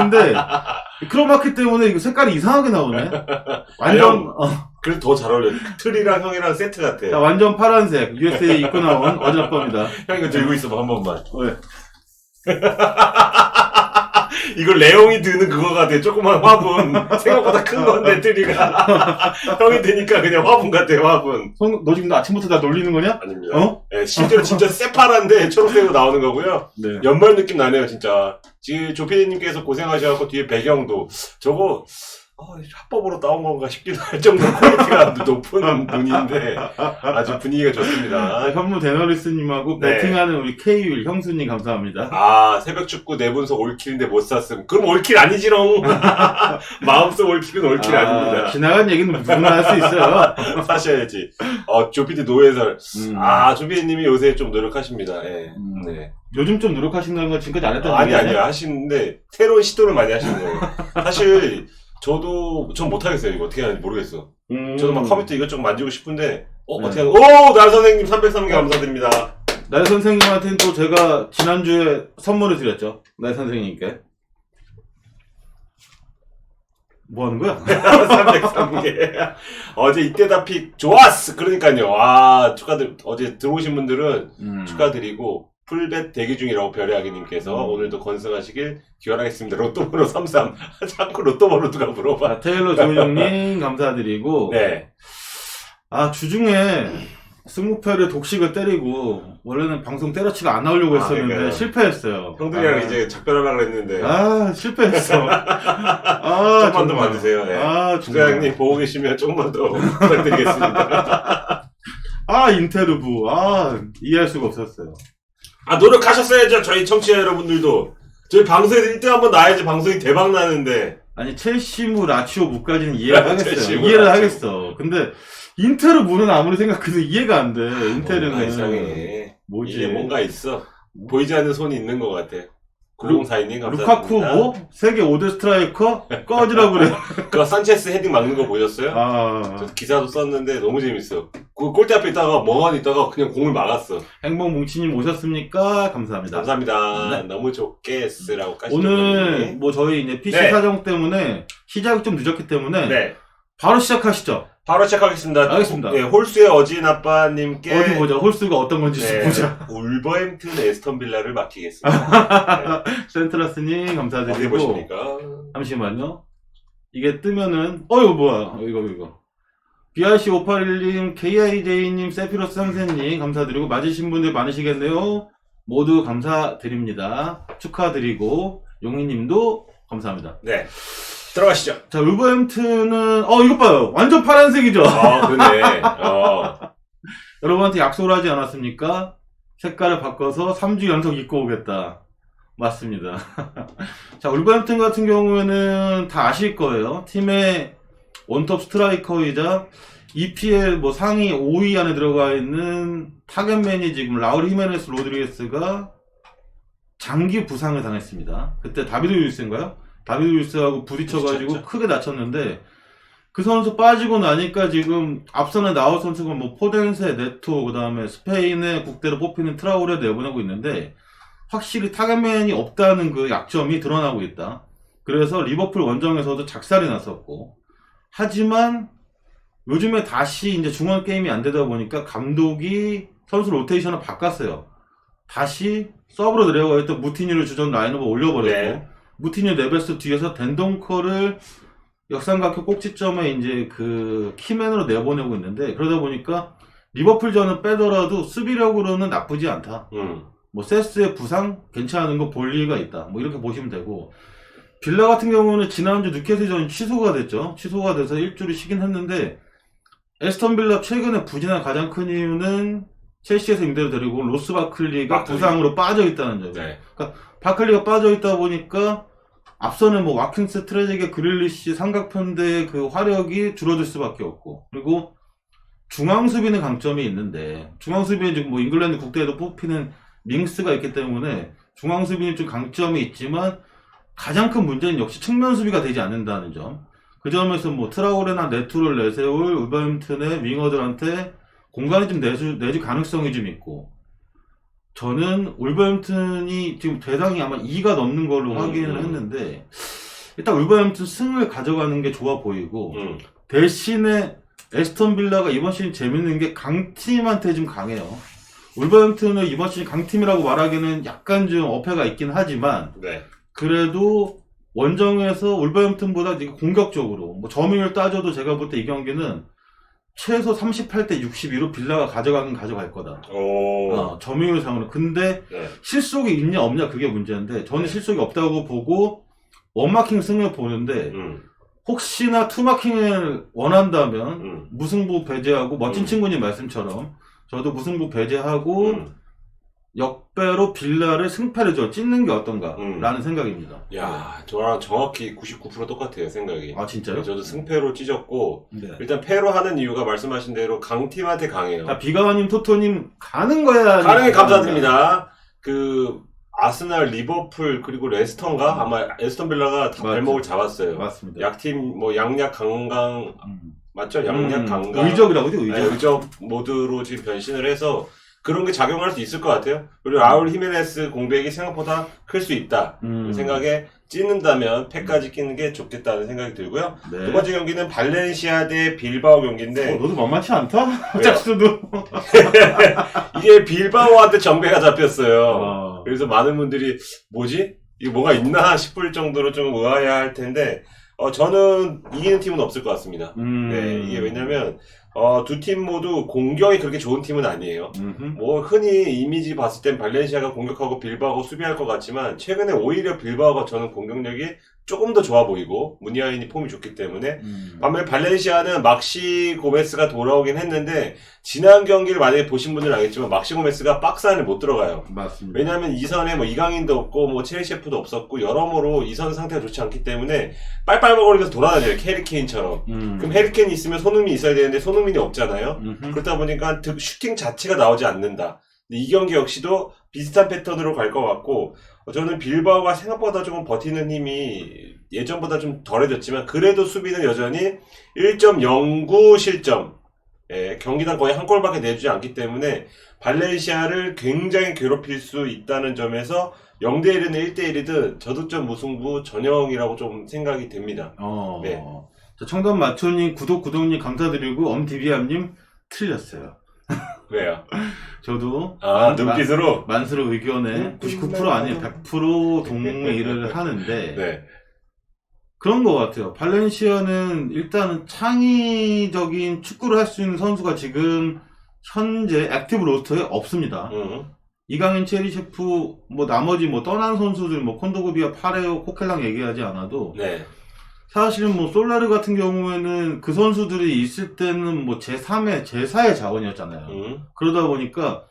근데 크로마키 때문에 이거 색깔이 이상하게 나오네. 완전 그래도 더 잘 어울려. 틀이랑 형이랑 세트 같아. 자, 완전 파란색 USA 입고 나온 어젯밤이다. 형 이거 들고 있어봐 한 번만. 왜? 이거 레옹이 드는 그거 같아. 조그만 화분. 생각보다 큰 건데 틀이가. 형이 드니까 그냥 화분 같아 화분. 너 지금 아침부터 나 놀리는 거냐? 아닙니다. 어? 네, 실제로 진짜 새파란데 초록색으로 나오는 거고요. 네. 연말 느낌 나네요 진짜. 지금 조피디님께서 고생하셔갖고 뒤에 배경도 저거 합법으로 따온 건가 싶기도 할 정도로 퀄리티가 높은 분인데 아주 분위기가 좋습니다. 현무 데너리스님하고 네. 배팅하는 우리 K율 형수님 감사합니다. 아 새벽 축구 4분석 올킬인데 못 샀음. 그럼 올킬 아니지롱. 마음속 올킬은 올킬 아닙니다. 지나간 얘기는 누구나 할 수 있어요. 사셔야지. 조피디 노예설. 조피디님이 요새 좀 노력하십니다. 예. 네. 요즘 좀 노력하신다는 건 지금까지 안 했다는 아니 얘기 아니야? 아니요 하시는데 새로운 시도를 많이 하시는 거예요. 사실 전 못하겠어요. 이거 어떻게 하는지 모르겠어. 저도 막 컴퓨터 이것저것 만지고 싶은데 어떻게 하는 날 선생님 303개 감사드립니다. 날 선생님한테는 또 제가 지난주에 선물을 드렸죠. 날 선생님께. 뭐 하는 거야? 303개. 어제 이때다 픽 좋았어. 그러니까요. 어제 들어오신 분들은 축하드리고 풀벳 대기 중이라고 별의아기님께서 오늘도 건승하시길 기원하겠습니다. 로또번호 33. 자꾸 로또번호 누가 물어봐. 테일러 조정님 감사드리고. 네. 주중에 20패를 독식을 때리고 원래는 방송 때려치고 안 나오려고 했었는데 그러니까요. 실패했어요. 형들이랑 이제 작별하려고 했는데 실패했어. 조금만 더 봐주세요. 네. 주사장님 보고 계시면 조금만 더 부탁드리겠습니다. 인테르부. 이해할 수가 없었어요. 노력하셨어야죠. 저희 청취자 여러분들도. 저희 방송에서 1등 한번 나야지 방송이 대박 나는데. 아니, 첼시무 라치오 무까지는 이해를 하겠어요. 이해를 하겠어. 근데 인테르부는 아무리 생각해도 이해가 안 돼. 인테르는. 뭔가 이상해. 뭐지? 이게 뭔가 있어. 보이지 않는 손이 있는 것 같아. 9042님 감사합니다. 루카쿠 세계 5대 스트라이커? 꺼지라고 그래. 그거 산체스 헤딩 막는 거 보셨어요? 저 기사도 썼는데 너무 재밌어. 그 골대 앞에 있다가 멍하니 있다가 그냥 공을 막았어. 행복뭉치님 오셨습니까? 감사합니다. 감사합니다. 네. 너무 좋겠으라고 까시는 오늘 저희 이제 PC 사정 때문에 시작이 좀 늦었기 때문에 바로 시작하시죠. 바로 시작하겠습니다. 알겠습니다. 홀수의 어진 아빠님께 어디 보자. 홀수가 어떤 건지 보자. 울버햄튼 에스턴 빌라를 맡기겠습니다. 센트라스님 감사드리고. 어디 보십니까? 잠시만요. 이게 뜨면은 이거 뭐야? 이거. BRC581님, KIJ님, 세피로스 상세님 감사드리고 맞으신 분들 많으시겠네요. 모두 감사드립니다. 축하드리고 용희님도 감사합니다. 네. 들어가시죠. 자, 울버햄튼은 이것 봐요. 완전 파란색이죠. 그러네. 여러분한테 약속을 하지 않았습니까? 색깔을 바꿔서 3주 연속 입고 오겠다. 맞습니다. 자, 울버햄튼 같은 경우에는 다 아실 거예요. 팀의 원톱 스트라이커이자 EPL 상위 5위 안에 들어가 있는 타겟맨이 지금 라울 히메네스 로드리게스가 장기 부상을 당했습니다. 그때 다비드 루이스인가요? 다비드 루이스하고 부딪혀가지고 크게 다쳤는데 그 선수 빠지고 나니까 지금 앞서는 나올 선수가 포덴세, 네토, 그 다음에 스페인의 국대로 뽑히는 트라우레 내보내고 있는데 확실히 타겟맨이 없다는 그 약점이 드러나고 있다. 그래서 리버풀 원정에서도 작살이 났었고 하지만 요즘에 다시 이제 중원 게임이 안 되다 보니까 감독이 선수 로테이션을 바꿨어요. 다시 서브로 내려가 있던 무티뉴를 주전 라인업을 올려버렸고 무티뉴 네베스 뒤에서 덴동커를 역삼각형 꼭지점에 이제 그 키맨으로 내보내고 있는데 그러다 보니까 리버풀전은 빼더라도 수비력으로는 나쁘지 않다. 세스의 부상 괜찮은 거 볼 리가 있다. 이렇게 보시면 되고 빌라 같은 경우는 지난주 뉴캐슬전이 취소가 됐죠. 취소가 돼서 일주일이 쉬긴 했는데 에스턴 빌라 최근에 부진한 가장 큰 이유는 첼시에서 임대를 데리고 온 로스 바클리가 부상으로 빠져 있다는 점. 그러니까 바클리가 빠져 있다 보니까 앞서는 와킨스, 트레제게, 그릴리시 삼각편대의 그 화력이 줄어들 수밖에 없고 그리고 중앙 수비는 강점이 있는데 중앙 수비는 지금 잉글랜드 국대에도 뽑히는 밍스가 있기 때문에 중앙 수비는 좀 강점이 있지만 가장 큰 문제는 역시 측면 수비가 되지 않는다는 점. 그 점에서 트라우레나 네투를 내세울 울버햄튼의 윙어들한테 공간이 좀 내줄 가능성이 좀 있고 저는 울버햄튼이 지금 대상이 아마 2가 넘는 걸로 확인을 했는데 일단 울버햄튼 승을 가져가는 게 좋아 보이고 대신에 에스턴 빌라가 이번 시즌 재밌는 게 강팀한테 좀 강해요. 울버햄튼은 이번 시즌 강팀이라고 말하기는 약간 좀 어폐가 있긴 하지만 네. 그래도 원정에서 울버햄튼보다 되게 공격적으로 뭐 점유율 따져도 제가 볼 때 이 경기는 최소 38대 62로 빌라가 가져가긴 가져갈 거다. 점유율상으로. 근데 네. 실속이 있냐 없냐 그게 문제인데 저는 실속이 없다고 보고 원마킹 승을 보는데 혹시나 투마킹을 원한다면 무승부 배제하고 멋진 친구님 말씀처럼 저도 무승부 배제하고 역배로 빌라를 승패를 찢는 게 어떤가 라는 생각입니다. 야, 저랑 정확히 99% 똑같아요, 생각이. 아, 진짜요? 네, 저도 승패로 찢었고, 네. 일단 패로 하는 이유가 말씀하신 대로 강팀한테 강해요. 자, 비가와님, 토토님 가는 거야. 가는 게 감사드립니다. 아스날, 리버풀, 그리고 레스턴가? 아마 에스턴 빌라가 다 발목을 잡았어요. 맞습니다. 약팀, 양약 강강, 맞죠? 양약 강강. 의적이라고 하죠, 의적. 네, 의적 모드로 지금 변신을 해서 그런 게 작용할 수 있을 것 같아요. 그리고 라울 히메네스 공백이 생각보다 클 수 있다. 생각에 찢는다면 패까지 끼는 게 좋겠다는 생각이 들고요. 네. 두 번째 경기는 발렌시아 대 빌바오 경기인데 너도 만만치 않다? 왜요? 짝수도. 이게 빌바오한테 정배가 잡혔어요. 그래서 많은 분들이 뭐지? 이게 뭐가 있나 싶을 정도로 좀 의아해할 텐데 저는 이기는 팀은 없을 것 같습니다. 네, 이게 왜냐면 두 팀 모두 공격이 그렇게 좋은 팀은 아니에요. 뭐 흔히 이미지 봤을 땐 발렌시아가 공격하고 빌바오가 수비할 것 같지만 최근에 오히려 빌바오가 저는 공격력이 조금 더 좋아 보이고 무니아인이 폼이 좋기 때문에 반면 발렌시아는 막시 고메스가 돌아오긴 했는데 지난 경기를 만약에 보신 분들은 알겠지만 막시 고메스가 박스 안에 못 들어가요. 맞습니다. 왜냐하면 이선에 뭐 이강인도 없고 뭐 체리셰프도 없었고 여러모로 이선 상태가 좋지 않기 때문에 빨빨거리면서 돌아다녀요. 해리케인처럼. 그럼 해리케인이 있으면 손흥민이 있어야 되는데 손흥민이 없잖아요. 그렇다 보니까 슈팅 자체가 나오지 않는다. 근데 이 경기 역시도 비슷한 패턴으로 갈 것 같고 저는 빌바오가 생각보다 조금 버티는 힘이 예전보다 좀 덜해졌지만 그래도 수비는 여전히 1.09 실점 경기당 거의 한 골밖에 내주지 않기 때문에 발렌시아를 굉장히 괴롭힐 수 있다는 점에서 0대1이든 1대1이든 저득점 무승부 전형이라고 좀 생각이 됩니다. 네. 청담 마초님 구독님 감사드리고 엄디비암님 틀렸어요. 왜요? 저도 눈빛으로 만수르 의견에 99% 아니에요. 100% 동의를 하는데 네. 그런 것 같아요. 발렌시아는 일단은 창의적인 축구를 할 수 있는 선수가 지금 현재 액티브 로스터에 없습니다. 이강인, 체리셰프, 뭐 나머지 뭐 떠난 선수들 뭐 콘도그비아, 파레오, 코켈랑 얘기하지 않아도 네. 사실은 뭐 솔라르 같은 경우에는 그 선수들이 있을 때는 뭐 제3의, 제4의 자원이었잖아요. 그러다 보니까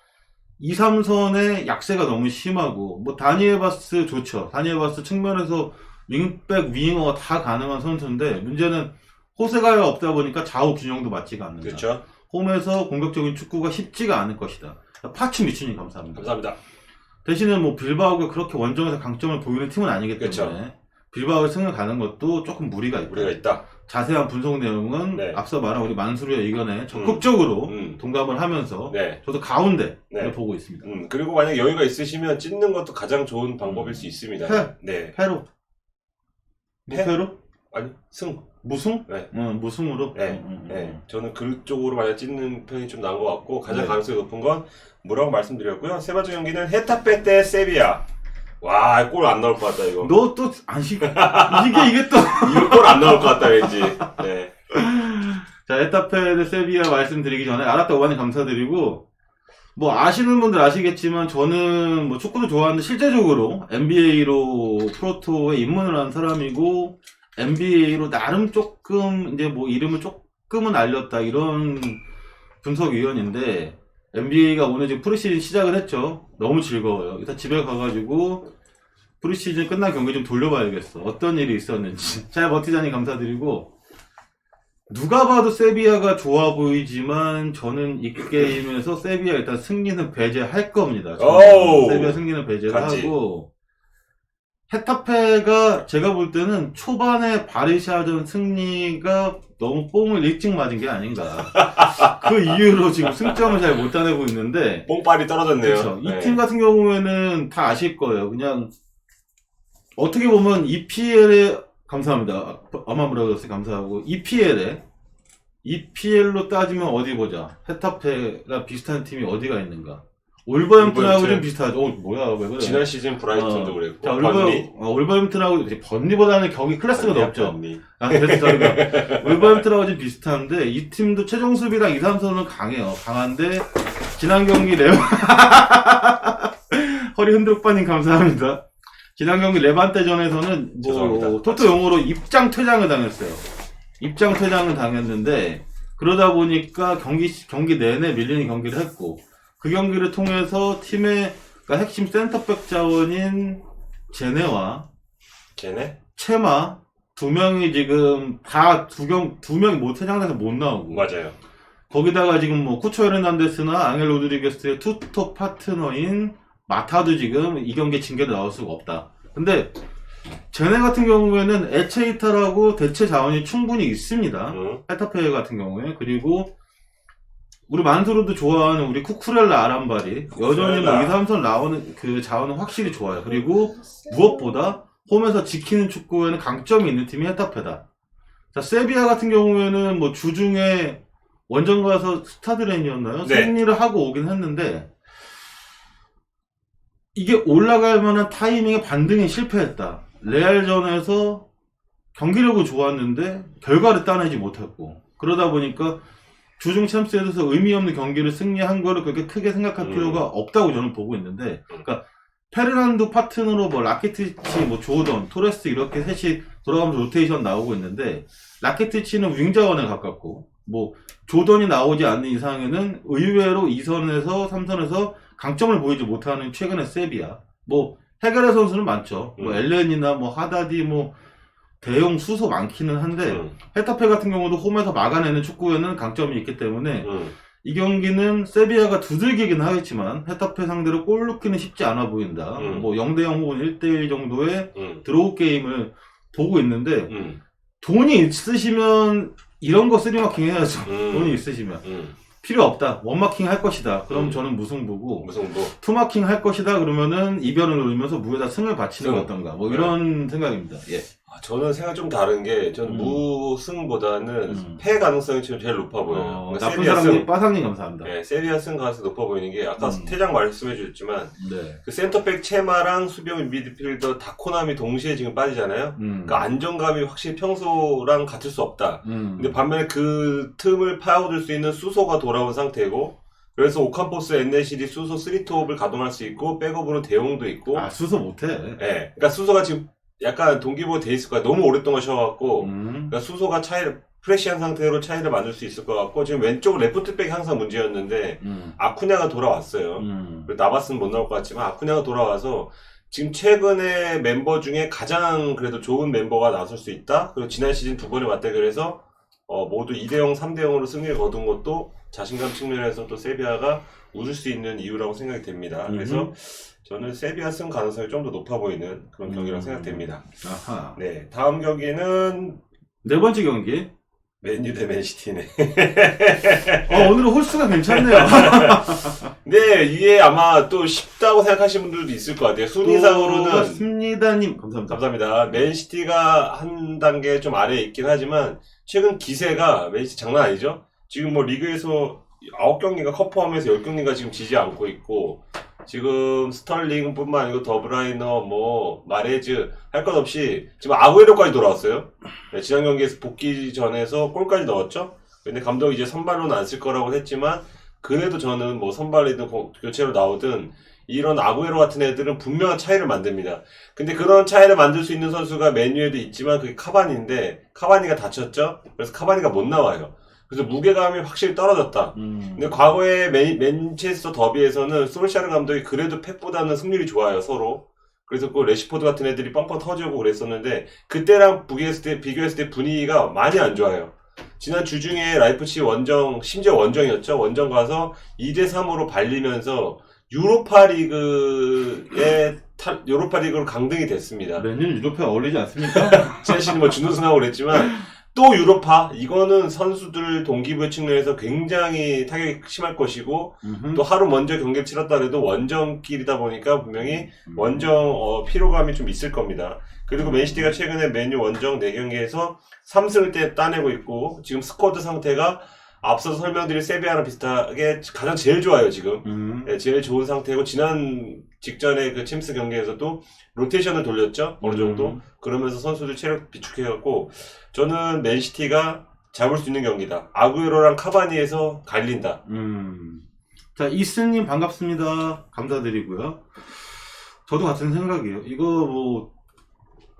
2, 3선의 약세가 너무 심하고 뭐 다니엘 바스 좋죠. 다니엘 바스 측면에서 윙백, 윙어가 다 가능한 선수인데 문제는 호세가가 없다 보니까 좌우 균형도 맞지가 않는다. 그렇죠. 홈에서 공격적인 축구가 쉽지가 않을 것이다. 파츠 미추님 감사합니다. 감사합니다. 대신에 뭐 빌바오가 그렇게 원정에서 강점을 보이는 팀은 아니기 때문에 그렇죠. 빌바오의 승을 가는 것도 조금 무리가 있다. 우리가 있다. 자세한 분석 내용은 네. 앞서 말한 우리 만수르의 의견에 적극적으로 동감을 하면서 네. 저도 가운데 네. 보고 있습니다. 그리고 만약 여유가 있으시면 찢는 것도 가장 좋은 방법일 수 있습니다. 네. 패로. 무패로? 아니, 승. 무승? 네. 무승으로? 네. 네. 저는 그쪽으로 만약 찢는 편이 좀 나은 것 같고, 가장 네. 가능성이 높은 건 무라고 말씀드렸고요. 세 번째 경기는 헤타페 대 세비야. 와, 골 안 나올 것 같다, 이거. 너 또, 이게 또. 이거 골 안 나올 것 같다, 왠지. 네. 자, 에타페 대 세비야 말씀드리기 전에, 알았다 오반이 감사드리고, 뭐, 아시는 분들 아시겠지만, 저는 뭐 축구도 좋아하는데, 실제적으로 NBA로 프로토에 입문을 한 사람이고, NBA로 나름 조금, 이제 뭐, 이름을 조금은 알렸다, 이런 분석위원인데, NBA가 오늘 지금 프리시즌 시작을 했죠. 너무 즐거워요. 일단 집에 가가지고, 프리시즌 끝난 경기 좀 돌려봐야겠어. 어떤 일이 있었는지. 잘 버티자니 감사드리고, 누가 봐도 세비야가 좋아 보이지만 저는 이 게임에서 세비야 일단 승리는 배제할 겁니다. 세비야 승리는 배제를 같이. 하고 헤타페가 제가 볼 때는 초반에 바르샤전 승리가 너무 뽕을 일찍 맞은 게 아닌가. 그 이후로 지금 승점을 잘 못 따내고 있는데. 뽕빨이 떨어졌네요. 그렇죠. 네. 이 팀 같은 경우에는 다 아실 거예요. 그냥 어떻게 보면 EPL에 감사합니다. 아마브라더스 감사하고 EPL로 따지면 어디 보자. 헤타페랑 비슷한 팀이 어디가 있는가. 올버햄튼하고 좀 비슷하죠. 뭐야 왜 그래. 지난 시즌 브라이튼도 그랬고. 자, 번리. 올버햄튼하고 번리보다는 경기 클래스가 번리야, 높죠. 번리. 그래서 저희가 올버햄튼하고 좀 비슷한데 이 팀도 최종 수비랑 2, 3선은 강해요. 강한데 지난 경기 허리 흔들빠님 감사합니다. 지난 경기 레반테전에서는 죄송합니다. 토트 용어로 입장 퇴장을 당했어요. 입장 퇴장을 당했는데 그러다 보니까 경기 내내 밀리는 경기를 했고 그 경기를 통해서 팀의 그러니까 핵심 센터백 자원인 제네와 걔네? 체마 두 명이 지금 다 두 명이 못 퇴장돼서 못 나오고 맞아요. 거기다가 지금 뭐 쿠초 헤르난데스나 앙헬 로드리게스의 투톱 파트너인 마타도 지금 이 경기에 징계로 나올 수가 없다. 근데 제네 같은 경우에는 에체이타라고 대체 자원이 충분히 있습니다. 헤타페 같은 경우에. 그리고 우리 만수로도 좋아하는 우리 쿠쿠렐라 아람발이 여전히 뭐 2, 3선 나오는 그 자원은 확실히 좋아요. 그리고 무엇보다 홈에서 지키는 축구에는 강점이 있는 팀이 헤타페다. 자, 세비야 같은 경우에는 뭐 주중에 원정 가서 스타드렌이었나요? 네. 승리를 하고 오긴 했는데 이게 올라갈 만한 타이밍에 반등이 실패했다. 레알전에서 경기력은 좋았는데 결과를 따내지 못했고 그러다 보니까 주중 챔스에서 의미 없는 경기를 승리한 거를 그렇게 크게 생각할 필요가 없다고 저는 보고 있는데 그러니까 페르난도 파트너로 뭐 라키티치, 뭐 조던, 토레스 이렇게 셋이 돌아가면서 로테이션 나오고 있는데 라키티치는 윙 자원에 가깝고 뭐 조던이 나오지 않는 이상에는 의외로 2선에서 3선에서 강점을 보이지 못하는 최근의 세비야. 뭐 해결의 선수는 많죠. 뭐 엘렌이나 뭐 하다디 뭐 대용 수소 많기는 한데 헤타페 같은 경우도 홈에서 막아내는 축구에는 강점이 있기 때문에 이 경기는 세비야가 두들기긴 하겠지만 헤타페 상대로 골 넣기는 쉽지 않아 보인다. 뭐 0대0 혹은 1대1 정도의 드로우 게임을 보고 있는데 돈이 있으시면 이런 거 쓰리마킹 해야죠. 돈이 있으시면. 필요 없다. 원마킹 할 것이다. 그럼 저는 무승부고. 무승부. 투마킹 할 것이다. 그러면은 이변을 노리면서 무에다 승을 바치는 게 어떤가. 뭐 이런 생각입니다. 예. 저는 생각 좀 다른 게, 전 무승보다는 패 가능성이 지금 제일 높아 보여요. 그러니까 나쁜 사람님, 빠상님 감사합니다. 네, 세비야 승 가능성이 높아 보이는 게, 아까 퇴장 말씀해 주셨지만, 네. 그 센터백 체마랑 수비형 미드필더 다코남이 동시에 지금 빠지잖아요. 그 안정감이 확실히 평소랑 같을 수 없다. 근데 반면에 그 틈을 파고들 수 있는 수소가 돌아온 상태고, 그래서 오캄포스, 엔네시리, 수소 3톱을 가동할 수 있고, 백업으로 대용도 있고. 아, 수소 못해. 네. 그러니까 수소가 지금 약간 동기부여 돼 있을 거야. 너무 오랫동안 쉬어갖고, 그러니까 수소가 프레시한 상태로 차이를 만들 수 있을 것 같고, 지금 왼쪽 레프트백이 항상 문제였는데, 아쿠냐가 돌아왔어요. 나바스는 못 나올 것 같지만, 아쿠냐가 돌아와서, 지금 최근에 멤버 중에 가장 그래도 좋은 멤버가 나설 수 있다? 그리고 지난 시즌 두 번의 맞대결 해서, 모두 2대0, 3대0으로 승리를 거둔 것도 자신감 측면에서 또 세비야가 웃을 수 있는 이유라고 생각이 됩니다. 그래서 저는 세비야 승 가능성이 좀 더 높아 보이는 그런 경기라고 생각됩니다. 아하. 네, 다음 경기는 네 번째 경기. 맨유 대 맨시티네. 오늘은 홀수가 괜찮네요. 네, 이게 아마 또 쉽다고 생각하시는 분들도 있을 것 같아요. 순위상으로는. 맞습니다님. 감사합니다. 감사합니다. 맨시티가 한 단계 좀 아래에 있긴 하지만, 최근 기세가 맨시티 장난 아니죠? 지금 뭐 리그에서 9경기가 컵 포함해서 10경기가 지금 지지 않고 있고, 지금 스털링 뿐만 아니고 더브라이너, 뭐 마레즈 할 것 없이 지금 아구에로까지 돌아왔어요. 네, 지난 경기에서 복귀 전에서 골까지 넣었죠. 근데 감독이 이제 선발로는 안 쓸 거라고 했지만, 그래도 저는 뭐 선발이든 교체로 나오든 이런 아구에로 같은 애들은 분명한 차이를 만듭니다. 근데 그런 차이를 만들 수 있는 선수가 맨유에도 있지만 그게 카바니인데, 카바니가 다쳤죠. 그래서 카바니가 못 나와요. 그래서 무게감이 확실히 떨어졌다. 근데 과거에 맨체스터 더비에서는 솔샤르 감독이 그래도 펩보다는 승률이 좋아요, 서로. 그래서 그 레시포드 같은 애들이 뻥뻥 터지고 그랬었는데, 그때랑 비교했을 때 분위기가 많이 안 좋아요. 지난 주중에 라이프치히 원정, 심지어 원정이었죠. 원정 가서 2대3으로 발리면서 유로파 리그에 유로파리그로 강등이 됐습니다. 맨유는 유로파에 어울리지 않습니까? 첼시는 뭐 준우승하고 그랬지만 또 유로파 이거는 선수들 동기부여 측면에서 굉장히 타격이 심할 것이고 또 하루 먼저 경기를 치렀다 해도 원정길이다 보니까 분명히 원정 피로감이 좀 있을 겁니다. 그리고 맨시티가 최근에 맨유 원정 4경기에서 3승을 따내고 있고 지금 스쿼드 상태가 앞서서 설명드린 세비야랑 비슷하게 가장 제일 좋아요 지금. 네, 제일 좋은 상태고 지난 직전에 그 챔스 경기에서도 로테이션을 돌렸죠 어느 정도. 그러면서 선수들 체력 비축해갖고 저는 맨시티가 잡을 수 있는 경기다. 아구에로랑 카바니에서 갈린다. 자, 이스님 반갑습니다. 감사드리고요. 저도 같은 생각이에요. 이거 뭐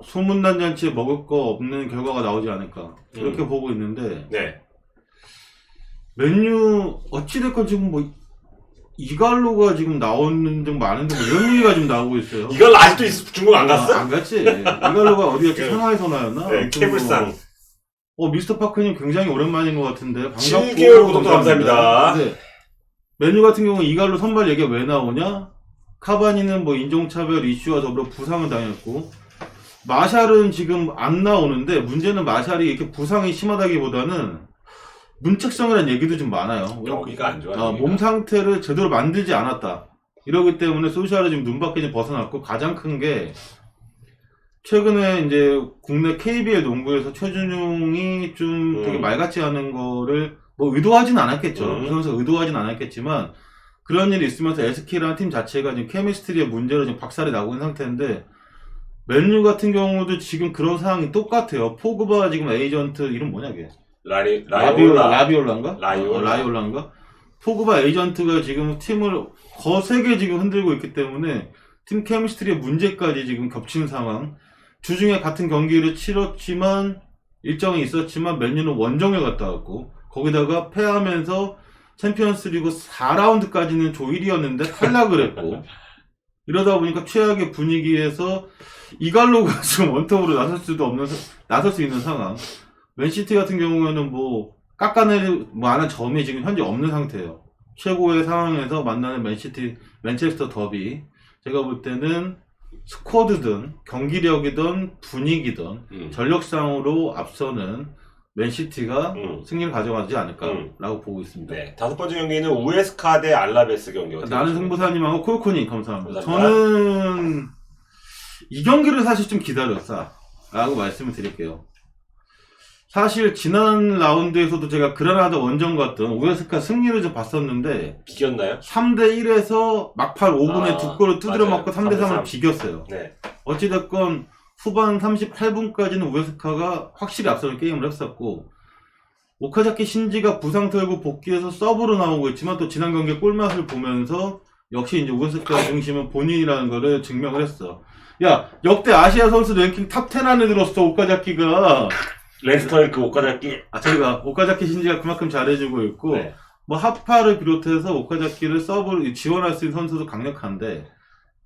소문난 잔치에 먹을 거 없는 결과가 나오지 않을까 이렇게 보고 있는데 네. 맨유 어찌됐건 지금 뭐 이갈로가 지금 나오는 좀 많은데 뭐 이런 얘기가 좀 나오고 있어요. 이걸 아직도 중국 안 갔어? 안 갔지. 이갈로가 어디였지? 네. 상하이에서 나였나? 네, 케블상. 미스터 파크님 굉장히 오랜만인 것 같은데 반갑고 7개월 구독도 감사합니다. 네. 맨유 같은 경우는 이갈로 선발 얘기가 왜 나오냐? 카바니는 뭐 인종차별 이슈와 더불어 부상을 당했고 마샬은 지금 안 나오는데 문제는 마샬이 이렇게 부상이 심하다기보다는 문책성이라는 얘기도 좀 많아요. 여기가 안 좋아요. 몸 상태를 제대로 만들지 않았다. 이러기 때문에 소셜에 지금 눈밖에 좀 벗어났고 가장 큰 게 최근에 이제 국내 KBL 농구에서 최준용이 좀 되게 말같지 않은 거를 뭐 의도하진 않았겠죠. 그 선수가 의도하진 않았겠지만 그런 일이 있으면서 SK라는 팀 자체가 지금 케미스트리의 문제로 지금 박살이 나고 있는 상태인데 맨유 같은 경우도 지금 그런 상황이 똑같아요. 포그바 지금 에이전트 이름 뭐냐 걔? 라비올라인가? 라이올라인가? 포그바 에이전트가 지금 팀을 거세게 지금 흔들고 있기 때문에 팀 케미스트리의 문제까지 지금 겹치는 상황. 주중에 같은 경기를 치렀지만 일정이 있었지만 맨유는 원정에 갔다 왔고 거기다가 패하면서 챔피언스리그 4라운드까지는 조1위였는데 탈락을 했고 이러다 보니까 최악의 분위기에서 이갈로가 지금 원톱으로 나설 수 있는 상황. 맨시티 같은 경우에는 뭐 깎아낼 만한 점이 지금 현재 없는 상태예요. 최고의 상황에서 만나는 맨체스터 더비. 제가 볼 때는 스쿼드든 경기력이든 분위기든 전력상으로 앞서는 맨시티가 승리를 가져가지 않을까라고 보고 있습니다. 네, 5번째 경기는 우에스카 대 알라베스 경기였죠. 나는 승부사님하고 콜코님 감사합니다. 감사합니다. 저는 이 경기를 사실 좀 기다렸다라고 말씀을 드릴게요. 사실 지난 라운드에서도 제가 그라나다 원정 갔던 우에스카 승리를 좀 봤었는데 비겼나요? 3대1에서 막판 5분에 두 골을 두드려 맞아요. 맞고 3대3을 비겼어요. 네. 어찌됐건 후반 38분까지는 우에스카가 확실히 앞서는 게임을 했었고 오카자키 신지가 부상 털고 복귀해서 서브로 나오고 있지만 또 지난 경기 꿀맛을 보면서 역시 이제 우에스카 중심은 본인이라는 거를 증명을 했어. 야, 역대 아시아 선수 랭킹 탑 10 안에 들었어, 오카자키가. 레스터의 그 오카자키. 저희가 오카자키 신지가 그만큼 잘해주고 있고, 네. 뭐 하파를 비롯해서 오카자키를 서브를 지원할 수 있는 선수도 강력한데,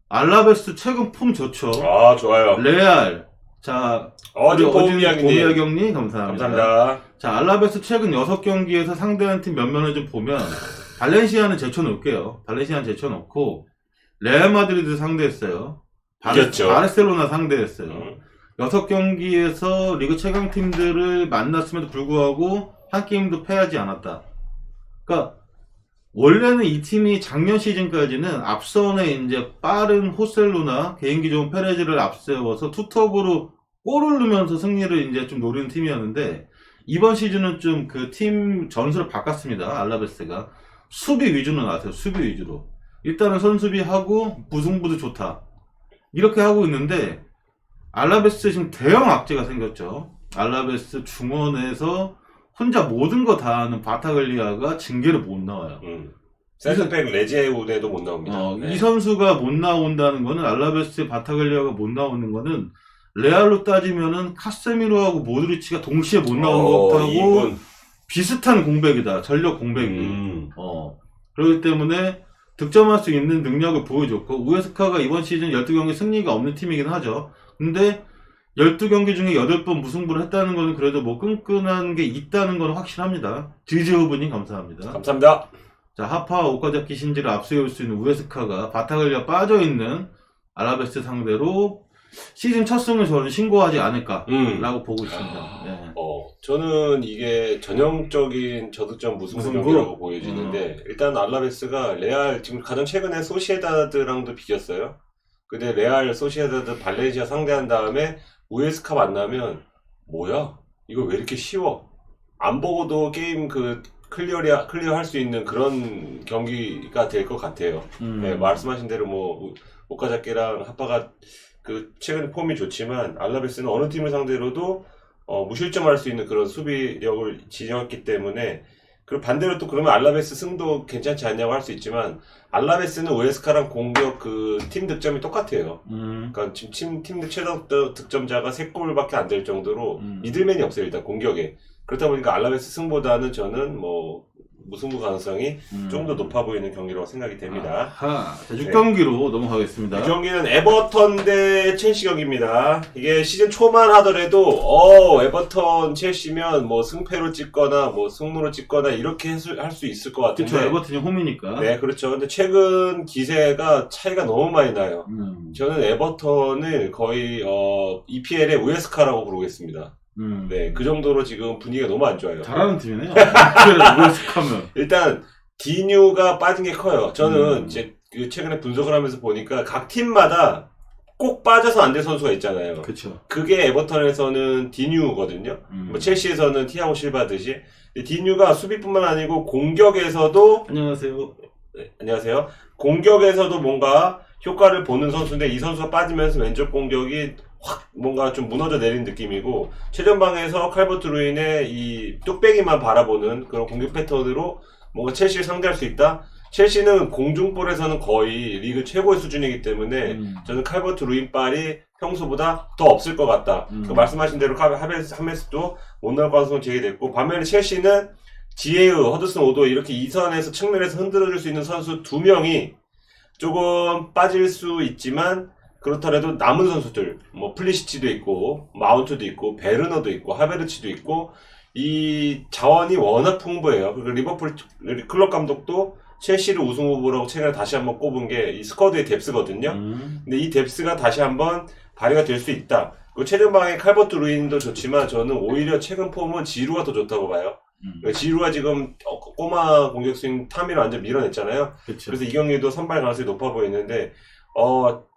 알라베스 최근 폼 좋죠. 아, 좋아요. 레알. 자, 어제 보미야 보미야기님. 경님 감사합니다. 감사합니다. 자, 알라베스 최근 6경기에서 상대하는 팀 면면을 좀 보면, 발렌시아는 제쳐놓을게요. 발렌시아는 제쳐놓고, 레알 마드리드 상대했어요. 이겼죠. 바르셀로나 상대했어요. 6경기에서 리그 최강 팀들을 만났음에도 불구하고 한 게임도 패하지 않았다. 그러니까 원래는 이 팀이 작년 시즌까지는 앞선에 이제 빠른 호셀루나 개인기 좋은 페레즈를 앞세워서 투톱으로 골을 넣으면서 승리를 이제 좀 노리는 팀이었는데 이번 시즌은 좀 그 팀 전술을 바꿨습니다. 알라베스가 수비 위주로 나왔어요. 수비 위주로. 일단은 선수비하고 무승부도 좋다. 이렇게 하고 있는데 알라베스 지금 대형 악재가 생겼죠. 알라베스 중원에서 혼자 모든 거 다 하는 바타글리아가 징계를 못 나와요. 센터백 레제우네도 못 나옵니다. 네. 이 선수가 못 나온다는 거는 알라베스의 바타글리아가 못 나오는 거는 레알로 따지면은 카세미로하고 모드리치가 동시에 못 나오는 것하고 비슷한 공백이다. 전력 공백이. 그렇기 때문에 득점할 수 있는 능력을 보여줬고 우에스카가 이번 시즌 12경기 승리가 없는 팀이긴 하죠. 근데 12경기 중에 8번 무승부를 했다는 거는 그래도 뭐 끈끈한 게 있다는 건 확실합니다. 지즈우분님 감사합니다. 감사합니다. 자, 하파와 오카자키 신지를 앞세울 수 있는 우에스카가 바타글리아 빠져있는 알라베스 상대로 시즌 첫 승을 저는 신고하지 않을까라고 보고 있습니다. 예. 저는 이게 전형적인 저득점 무승부 무승부? 경기라고 보여지는데 일단 알라베스가 레알 지금 가장 최근에 소시에다드랑도 비겼어요. 근데 레알, 소시에다드, 발렌시아 상대한 다음에 우에스카 만나면 뭐야? 이거 왜 이렇게 쉬워? 안 보고도 게임 클리어할 수 있는 그런 경기가 될 것 같아요. 네, 말씀하신 대로 뭐 오카자키랑 하파가 최근 폼이 좋지만 알라베스는 어느 팀을 상대로도 무실점할 수 있는 그런 수비력을 지녔기 때문에 그리고 반대로 또 그러면 알라베스 승도 괜찮지 않냐고 할 수 있지만 알라베스는 우에스카랑 공격 팀 득점이 똑같아요. 그러니까 지금 팀 최다 득점자가 3골밖에 안 될 정도로 미들맨이 없어요. 일단 공격에. 그렇다 보니까 알라베스 승보다는 저는 뭐 무승부 가능성이 조금 더 높아 보이는 경기라고 생각이 됩니다. 자, 6경기로 넘어가겠습니다. 이 경기는 에버턴 대 첼시 경기입니다. 이게 시즌 초만 하더라도 에버턴 첼시면 뭐 승패로 찍거나 뭐 승무로 찍거나 이렇게 할 수 있을 것 같은데. 그렇죠. 에버튼이 홈이니까. 네, 그렇죠. 근데 최근 기세가 차이가 너무 많이 나요. 저는 에버턴을 거의 EPL의 우에스카라고 부르겠습니다. 네, 그 정도로 지금 분위기가 너무 안 좋아요. 잘하는 팀이네요. 우에스카면. 일단 디뉴가 빠진 게 커요. 저는 이제 최근에 분석을 하면서 보니까 각 팀마다 꼭 빠져서 안 될 선수가 있잖아요. 그렇죠. 그게 에버턴에서는 디뉴거든요. 뭐 첼시에서는 티아고 실바듯이. 디뉴가 수비뿐만 아니고 공격에서도 안녕하세요. 네, 안녕하세요. 공격에서도 뭔가 효과를 보는 선수인데 이 선수가 빠지면서 왼쪽 공격이 확 뭔가 좀 무너져 내린 느낌이고 최전방에서 칼버트 루인의 이 뚝배기만 바라보는 그런 공격 패턴으로 뭔가 첼시를 상대할 수 있다. 첼시는 공중볼에서는 거의 리그 최고의 수준이기 때문에 저는 칼버트 루인발이 평소보다 더 없을 것 같다. 그 말씀하신 대로 하메스도 못 나올 가능성은 제기됐고 반면에 첼시는 지에우, 허드슨 오도 이렇게 이선에서 측면에서 흔들어줄 수 있는 선수 2명이 조금 빠질 수 있지만 그렇더라도 남은 선수들 뭐 플리시치도 있고 마운트도 있고 베르너도 있고 하베르치도 있고 이 자원이 워낙 풍부해요. 그리고 리버풀 클럽 감독도 첼시를 우승 후보라고 최근에 다시 한번 꼽은 게 이 스쿼드의 뎁스거든요. 근데 이 뎁스가 다시 한번 발휘가 될 수 있다. 그리고 최전방에 칼버트 루인도 좋지만 저는 오히려 최근 폼은 지루가 더 좋다고 봐요. 지루가 지금 꼬마 공격 스윙 타미를 완전 밀어냈잖아요. 그쵸. 그래서 이 경기도 선발 가능성이 높아 보이는데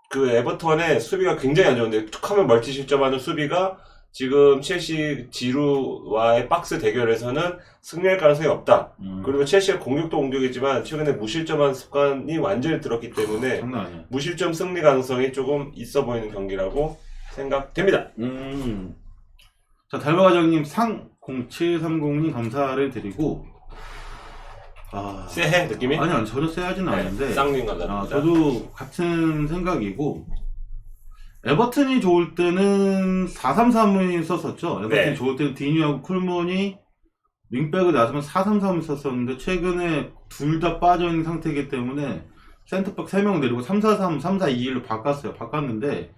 그 에버턴의 수비가 굉장히 안 좋은데 툭하면 멀티 실점하는 수비가 지금 첼시 지루와의 박스 대결에서는 승리할 가능성이 없다. 그리고 첼시의 공격도 공격이지만 최근에 무실점한 습관이 완전히 들었기 때문에 장난 아니야. 무실점 승리 가능성이 조금 있어 보이는 경기라고 생각됩니다. 자, 달바과장님 상 0730님 감사를 드리고 쎄해 느낌이? 아니 전혀 쎄하지는 않은데 쌍님 감사합니다. 저도 같은 생각이고 에버튼이 좋을 때는 4-3-3을 썼었죠. 에버튼이 네. 좋을 때는 디뉴하고 쿨먼이 윙백을 놔주면 4-3-3을 썼었는데 최근에 둘 다 빠져있는 상태이기 때문에 센터백 3명 내리고 3-4-3, 3-4-2-1로 바꿨는데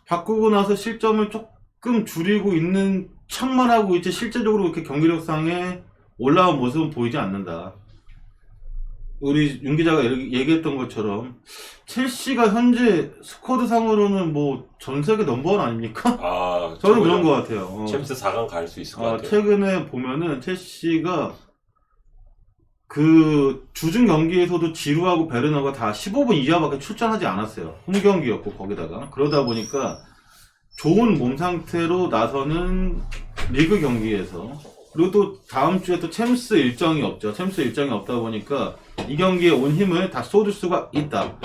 바꾸고 나서 실점을 조금 줄이고 있는 척만 하고 이제 실제적으로 이렇게 경기력상에 올라온 모습은 보이지 않는다. 우리 윤 기자가 얘기했던 것처럼 첼시가 현재 스쿼드 상으로는 뭐 전 세계 넘버원 아닙니까? 저는 그런 것 같아요. 챔스 4강 갈 수 있을 것 같아요. 최근에 보면은 첼시가 그 주중 경기에서도 지루하고 베르너가 다 15분 이하밖에 출전하지 않았어요. 홈 경기였고 거기다가 그러다 보니까 좋은 몸 상태로 나서는 리그 경기에서 그리고 또 다음 주에 또 챔스 일정이 없죠. 챔스 일정이 없다 보니까 이 경기에 온 힘을 다 쏟을 수가 있다.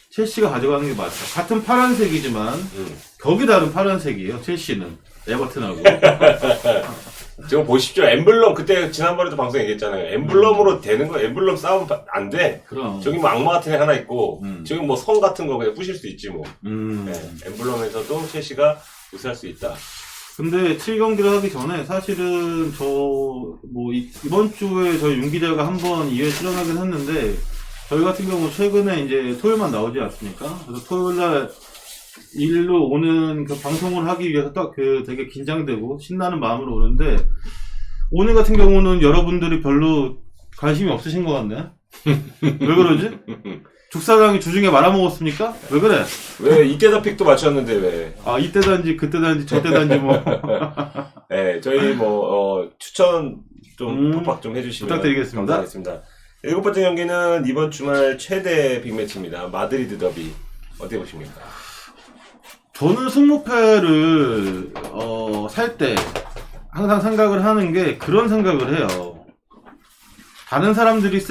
첼시가 가져가는 게 맞다. 같은 파란색이지만 격이 다른 파란색이에요. 첼시는 에버튼하고. 지금 보십시오. 엠블럼 그때 지난번에도 방송 얘기했잖아요. 엠블럼으로 되는 거 엠블럼 싸우면 안 돼. 그럼. 저기 뭐 악마 같은 애 하나 있고 저기 뭐 성 같은 거 그냥 부실 수 있지 뭐. 네, 엠블럼에서도 첼시가 우승할 수 있다. 근데 7경기를 하기 전에 사실은 이번 주에 저희 윤 기자가 한번 2회 출연하긴 했는데 저희 같은 경우 최근에 이제 토요일만 나오지 않습니까? 그래서 토요일날 일로 오는 그 방송을 하기 위해서 딱 되게 긴장되고 신나는 마음으로 오는데 오늘 같은 경우는 여러분들이 별로 관심이 없으신 것 같네? 왜 그러지? 죽사장이 주중에 말아먹었습니까? 왜 그래? 왜 이때다 픽도 맞췄는데 왜? 아, 이때 단지, 그때 단지, 저때 단지 뭐. 네, 저희 추천 좀 팍팍 좀 해주시면 부탁드리겠습니다. 감사하겠습니다. 7번째 경기는 이번 주말 최대 빅매치입니다. 마드리드 더비. 어떻게 보십니까? 저는 승무패를, 살 때, 항상 생각을 하는 게, 그런 생각을 해요. 다른 사람들이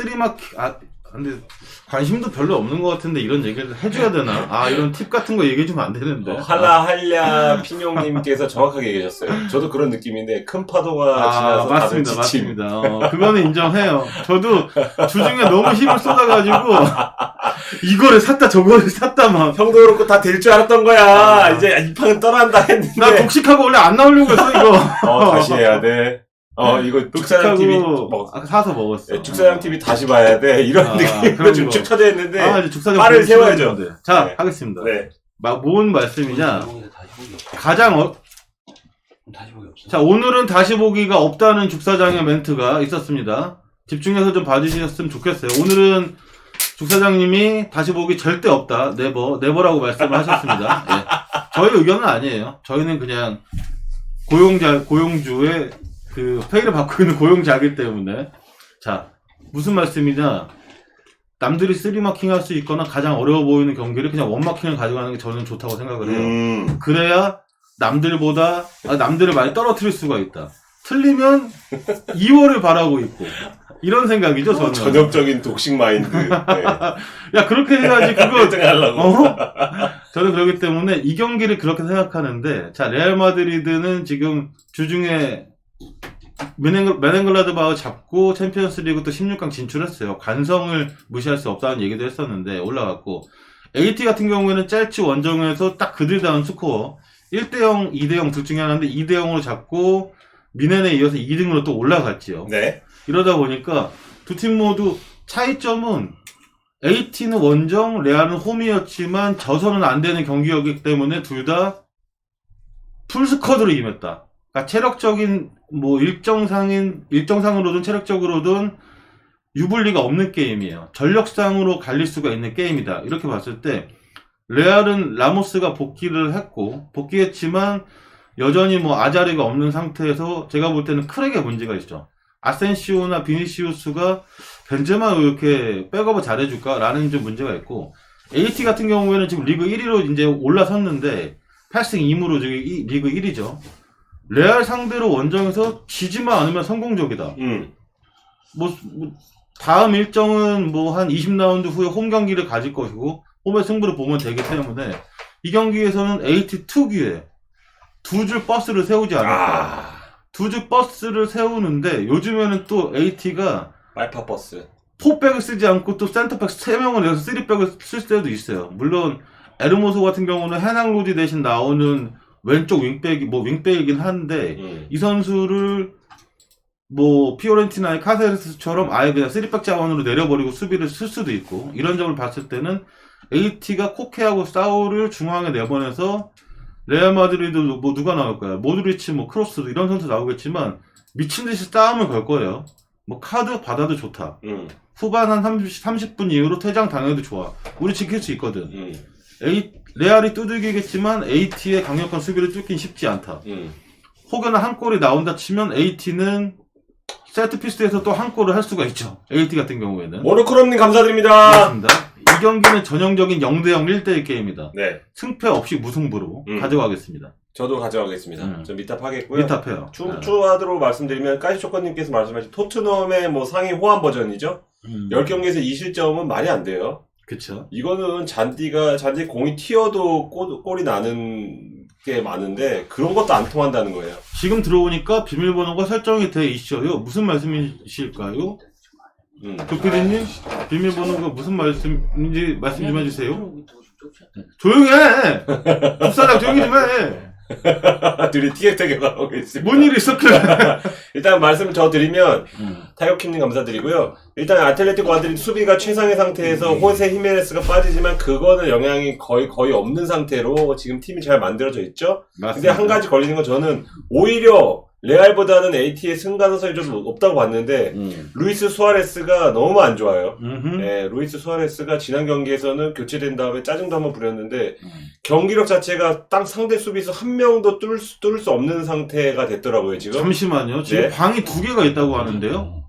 근데, 관심도 별로 없는 것 같은데, 이런 얘기를 해줘야 되나? 이런 팁 같은 거 얘기해주면 안 되는데. 할랴 핀용님께서 정확하게 얘기하셨어요. 저도 그런 느낌인데, 큰 파도가 지나서 다들 맞습니다, 지침. 맞습니다. 그거는 인정해요. 저도 주중에 너무 힘을 쏟아가지고, 이거를 샀다, 저거를 샀다, 막. 형도 그렇고 다 될 줄 알았던 거야. 이제 이 판은 떠난다 했는데. 나 독식하고 원래 안 나오려고 했어, 이거. 다시 해야 돼. 이거 축사장 TV 사서 먹었어. 네, 축사장 TV 다시 봐야 돼. 이런 느낌으로 그런 좀 거. 축 처져 있는데. 이제 죽사장 말을 보기 세워야죠. 싫었는데. 자, 네. 하겠습니다. 네. 뭔 말씀이냐? 가장 다시 보기 없어. 자, 오늘은 다시 보기가 없다는 죽사장의 멘트가 있었습니다. 집중해서 좀 봐주셨으면 좋겠어요. 오늘은 죽사장님이 다시 보기 절대 없다. 네버라고 말씀을 하셨습니다. 예. 저희 의견은 아니에요. 저희는 그냥 고용주의 그 페이를 받고 있는 고용자이기 때문에. 자, 무슨 말씀이냐? 남들이 3마킹 할 수 있거나 가장 어려워 보이는 경기를 그냥 원마킹을 가져가는 게 저는 좋다고 생각을 해요. 그래야 남들을 많이 떨어뜨릴 수가 있다. 틀리면 2월을 바라고 있고. 이런 생각이죠, 저는. 전형적인 독식 마인드. 네. 야, 그렇게 해야지, 그거. 1등 하려고. 저는 그렇기 때문에 이 경기를 그렇게 생각하는데, 자, 레알 마드리드는 지금 주중에 메넨글라드바흐 잡고 챔피언스 리그 또 16강 진출했어요. 관성을 무시할 수 없다는 얘기도 했었는데, 올라갔고. AT 같은 경우에는 첼시 원정에서 딱 그들다운 스코어. 1대0, 2대0 둘 중에 하나인데, 2대0으로 잡고, 미넨에 이어서 2등으로 또 올라갔지요. 네. 이러다 보니까 두 팀 모두 차이점은 AT는 원정, 레알은 홈이었지만 져서는 안 되는 경기였기 때문에 둘 다 풀스쿼드로 임했다. 그러니까 체력적인 일정상으로든 체력적으로든 유불리가 없는 게임이에요. 전력상으로 갈릴 수가 있는 게임이다. 이렇게 봤을 때 레알은 라모스가 복귀했지만 여전히 아자리가 없는 상태에서 제가 볼 때는 크랙의 문제가 있죠. 아센시오나 비니시우스가 벤제마 이렇게 백업을 잘해줄까라는 좀 문제가 있고, AT 같은 경우에는 지금 리그 1위로 이제 올라섰는데 8승 2무로 지금 리그 1위죠. 레알 상대로 원정에서 지지만 않으면 성공적이다. 다음 일정은 한 20라운드 후에 홈 경기를 가질 것이고 홈의 승부를 보면 되기 때문에 이 경기에서는 AT 특유의 두 줄 버스를 세우지 않을까. 두 줄 버스를 세우는데 요즘에는 또 AT가 말파버스. 4백을 쓰지 않고 또 센터백 3명을 내서 3백을 쓸 때도 있어요. 물론 에르모소 같은 경우는 해낭 로디 대신 나오는 왼쪽 윙백이긴 한데 이 선수를 피오렌티나의 카세레스처럼 아예 그냥 3백 자원으로 내려버리고 수비를 쓸 수도 있고, 이런 점을 봤을 때는 AT가 코케하고 사울을 중앙에 내보내서 레알 마드리드 누가 나올 거야? 모드리치, 크로스 이런 선수 나오겠지만 미친듯이 싸움을 걸 거예요. 카드 받아도 좋다. 후반 한 30분 이후로 퇴장 당해도 좋아. 우리 지킬 수 있거든. 레알이 두들기겠지만 AT의 강력한 수비를 뚫긴 쉽지 않다. 혹여나 한 골이 나온다 치면 AT는 세트피스에서 또 한 골을 할 수가 있죠. AT 같은 경우에는. 모노크롬님 감사드립니다. 맞습니다. 이 경기는 전형적인 0대0 1대1 게임이다. 네. 승패 없이 무승부로 가져가겠습니다. 저도 가져가겠습니다. 저 미탑하겠고요. 미탑해요. 추가로 말씀드리면 까시초커님께서 말씀하신 토트넘의 상위 호환 버전이죠. 10경기에서 2실점은 말이 안 돼요. 그쵸. 이거는 잔디 공이 튀어도 골이 나는 게 많은데 그런 것도 안 통한다는 거예요. 지금 들어오니까 비밀번호가 설정이 돼 있어요. 무슨 말씀이실까요? 도피디님, 비밀번호가 무슨 말씀인지 말씀 좀 해주세요. 조용히 해! 국사장 조용히 좀 해! 둘이 티격태격 하고 있습니다. 뭔 일이 있었길래? 일단 말씀을 저 드리면 타격킴님 감사드리고요. 일단 아틀레티코 마드리드 수비가 최상의 상태에서 호세 히메네스가 빠지지만 그거는 영향이 거의 없는 상태로 지금 팀이 잘 만들어져 있죠. 맞습니다. 근데 한 가지 걸리는 건 저는 오히려 레알보다는 AT의 승 가능성이 좀 높다고 봤는데 루이스 수아레스가 너무 안 좋아요. 네, 루이스 수아레스가 지난 경기에서는 교체된 다음에 짜증도 한번 부렸는데 경기력 자체가 딱 상대 수비수 한 명도 뚫을 수 없는 상태가 됐더라고요 지금. 잠시만요. 지금 네. 방이 2개가 있다고 하는데요.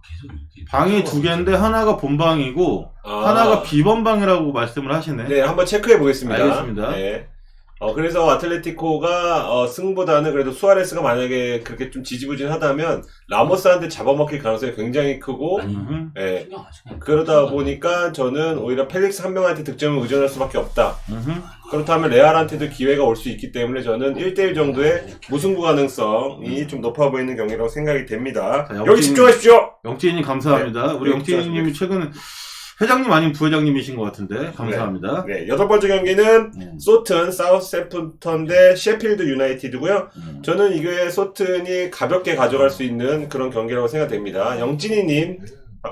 방이 2개인데 하나가 본방이고 하나가 비번방이라고 말씀을 하시네. 네, 한번 체크해 보겠습니다. 알겠습니다. 네. 그래서 아틀레티코가 승보다는 그래도 수아레스가 만약에 그렇게 좀 지지부진하다면 라모스한테 잡아먹힐 가능성이 굉장히 크고 아니, 예. 신경 안 쓰네. 그러다 보니까 저는 오히려 펠릭스 한 명한테 득점을 의존할 수밖에 없다. 음흠. 그렇다면 레알한테도 기회가 올 수 있기 때문에 저는 1대1 정도의 무승부 가능성이 좀 높아 보이는 경기라고 생각이 됩니다. 자, 여기 집중하십시오! 영진님 감사합니다. 우리 네, 영진님이 최근 회장님 아닌 부회장님이신 것 같은데 감사합니다. 네, 8번째 경기는 소튼, 사우스햄프턴 대 셰필드 유나이티드고요. 저는 이게 소튼이 가볍게 가져갈 수 있는 그런 경기라고 생각됩니다. 영진이님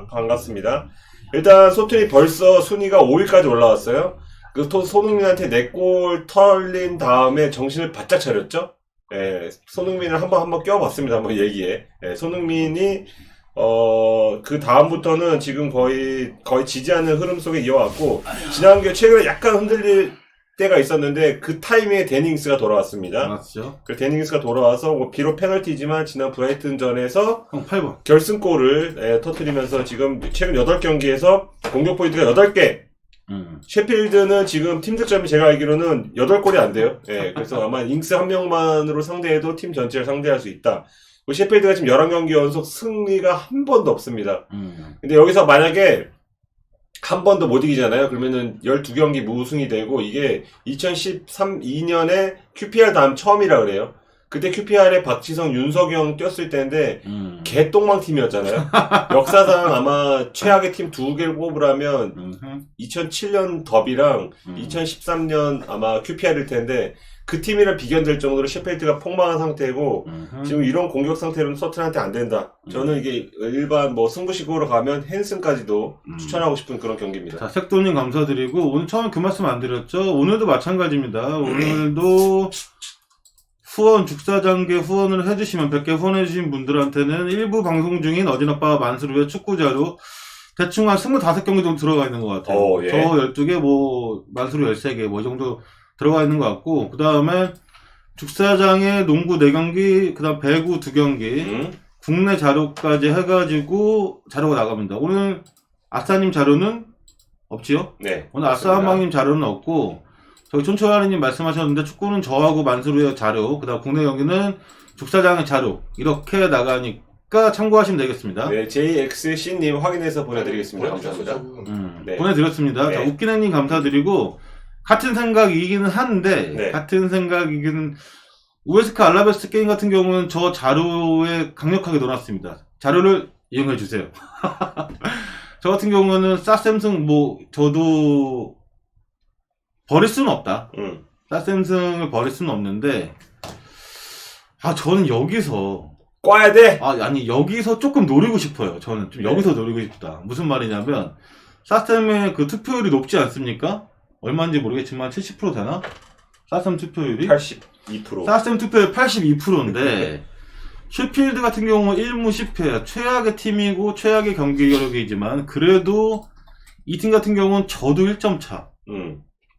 반갑습니다. 일단 소튼이 벌써 순위가 5위까지 올라왔어요. 그 손흥민한테 4골 털린 다음에 정신을 바짝 차렸죠. 예, 손흥민을 한번 껴봤습니다. 한번 얘기에. 예, 손흥민이 그 다음부터는 지금 거의 지지하는 흐름 속에 이어왔고, 최근에 약간 흔들릴 때가 있었는데, 그 타이밍에 데닝스가 돌아왔습니다. 맞죠? 그 데닝스가 돌아와서, 뭐 비록 페널티지만, 지난 브라이튼전에서 형 8번. 결승골을 터뜨리면서 지금 최근 8경기에서 공격 포인트가 8개. 셰필드는 지금 팀 득점이 제가 알기로는 8골이 안 돼요. 예, 그래서 아마 잉스 한 명만으로 상대해도 팀 전체를 상대할 수 있다. 셰필드가 지금 11경기 연속 승리가 한 번도 없습니다. 근데 여기서 만약에 한 번도 못 이기잖아요. 그러면은 12경기 무승이 되고, 이게 2013-2년에 QPR 다음 처음이라 그래요. 그때 QPR에 박지성, 윤석영 뛰었을 때인데 개똥망 팀이었잖아요. 역사상 아마 최악의 팀 2개를 꼽으라면 2007년 더비랑 2013년 아마 QPR일 텐데, 그 팀이랑 비견될 정도로 셰필드가 폭망한 상태고, 지금 이런 공격 상태로는 소튼한테 안 된다. 저는 이게 일반 뭐 승부식으로 가면 헨슨까지도 추천하고 싶은 그런 경기입니다. 자, 색도님 감사드리고, 오늘 처음에 그 말씀 안 드렸죠? 오늘도 마찬가지입니다. 오늘도 후원, 죽사장계 후원을 해주시면, 100개 후원해주신 분들한테는 일부 방송 중인 어진아빠 만수르의 축구자료, 대충 한 25경기 정도 들어가 있는 것 같아요. 예. 저 12개, 뭐, 만수르 13개, 뭐, 이 정도 들어가 있는 것 같고, 그 다음에 죽사장의 농구 4경기, 그 다음 배구 2경기, 국내 자료까지 해가지고 자료가 나갑니다. 오늘 아싸님 자료는 없지요? 네. 오늘 아싸한방님 자료는 없고, 저기 촌초하리님 말씀하셨는데 축구는 저하고 만수르의 자료, 그 다음 국내 경기는 죽사장의 자료, 이렇게 나가니까 참고하시면 되겠습니다. 네, JXC님 확인해서 보내드리겠습니다. 감사합니다. 네. 보내드렸습니다. 네. 자, 웃기네님 감사드리고, 같은 생각이기는 한데, 네. 같은 생각이기는, 우에스카 알라베스 게임 같은 경우는 저 자료에 강력하게 넣어놨습니다. 자료를 이용해주세요. 저 같은 경우는 사샘승, 뭐, 저도 버릴 수는 없다. 사샘승을 버릴 수는 없는데, 저는 여기서, 꽈야 돼? 아니, 여기서 조금 노리고 싶어요. 저는 좀 여기서 노리고 싶다. 무슨 말이냐면, 사샘의 그 투표율이 높지 않습니까? 얼마인지 모르겠지만 70% 되나? 사샘 투표율이? 82%. 사샘 투표율 82%인데 셰필드 같은 경우는 1무 10패 최악의 팀이고 최악의 경기력이지만 그래도 이 팀 같은 경우는 저도 1점 차.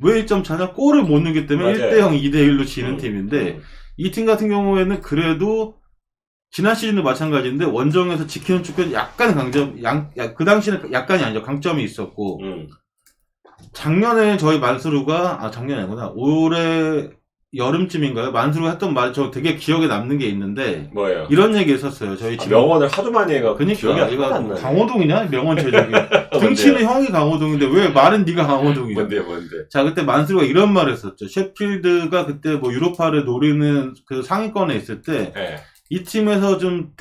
왜 1점 차냐? 골을 못 넣기 때문에 맞아요. 1대0, 2대1로 지는 팀인데 이 팀 같은 경우에는 그래도 지난 시즌도 마찬가지인데 원정에서 지키는 축구는 약간 그 당시에는 약간이 아니죠. 강점이 있었고 작년에 저희 만수르가 작년이 아니구나. 올해 여름쯤인가요? 만수르가 했던 말이 저 되게 기억에 남는 게 있는데 뭐예요? 이런 얘기 했었어요. 저희 집 명언을 하도 많이 해가 기억이 그러니까 하나도 이거 안 나네. 강호동이냐? 명언 제적이. 등치는 형이 강호동인데 왜 말은 네가 강호동이야? 뭔데? 자, 그때 만수르가 이런 말을 했었죠. 셰필드가 그때 뭐 유로파를 노리는 그 상위권에 있을 때 이 네. 팀에서 좀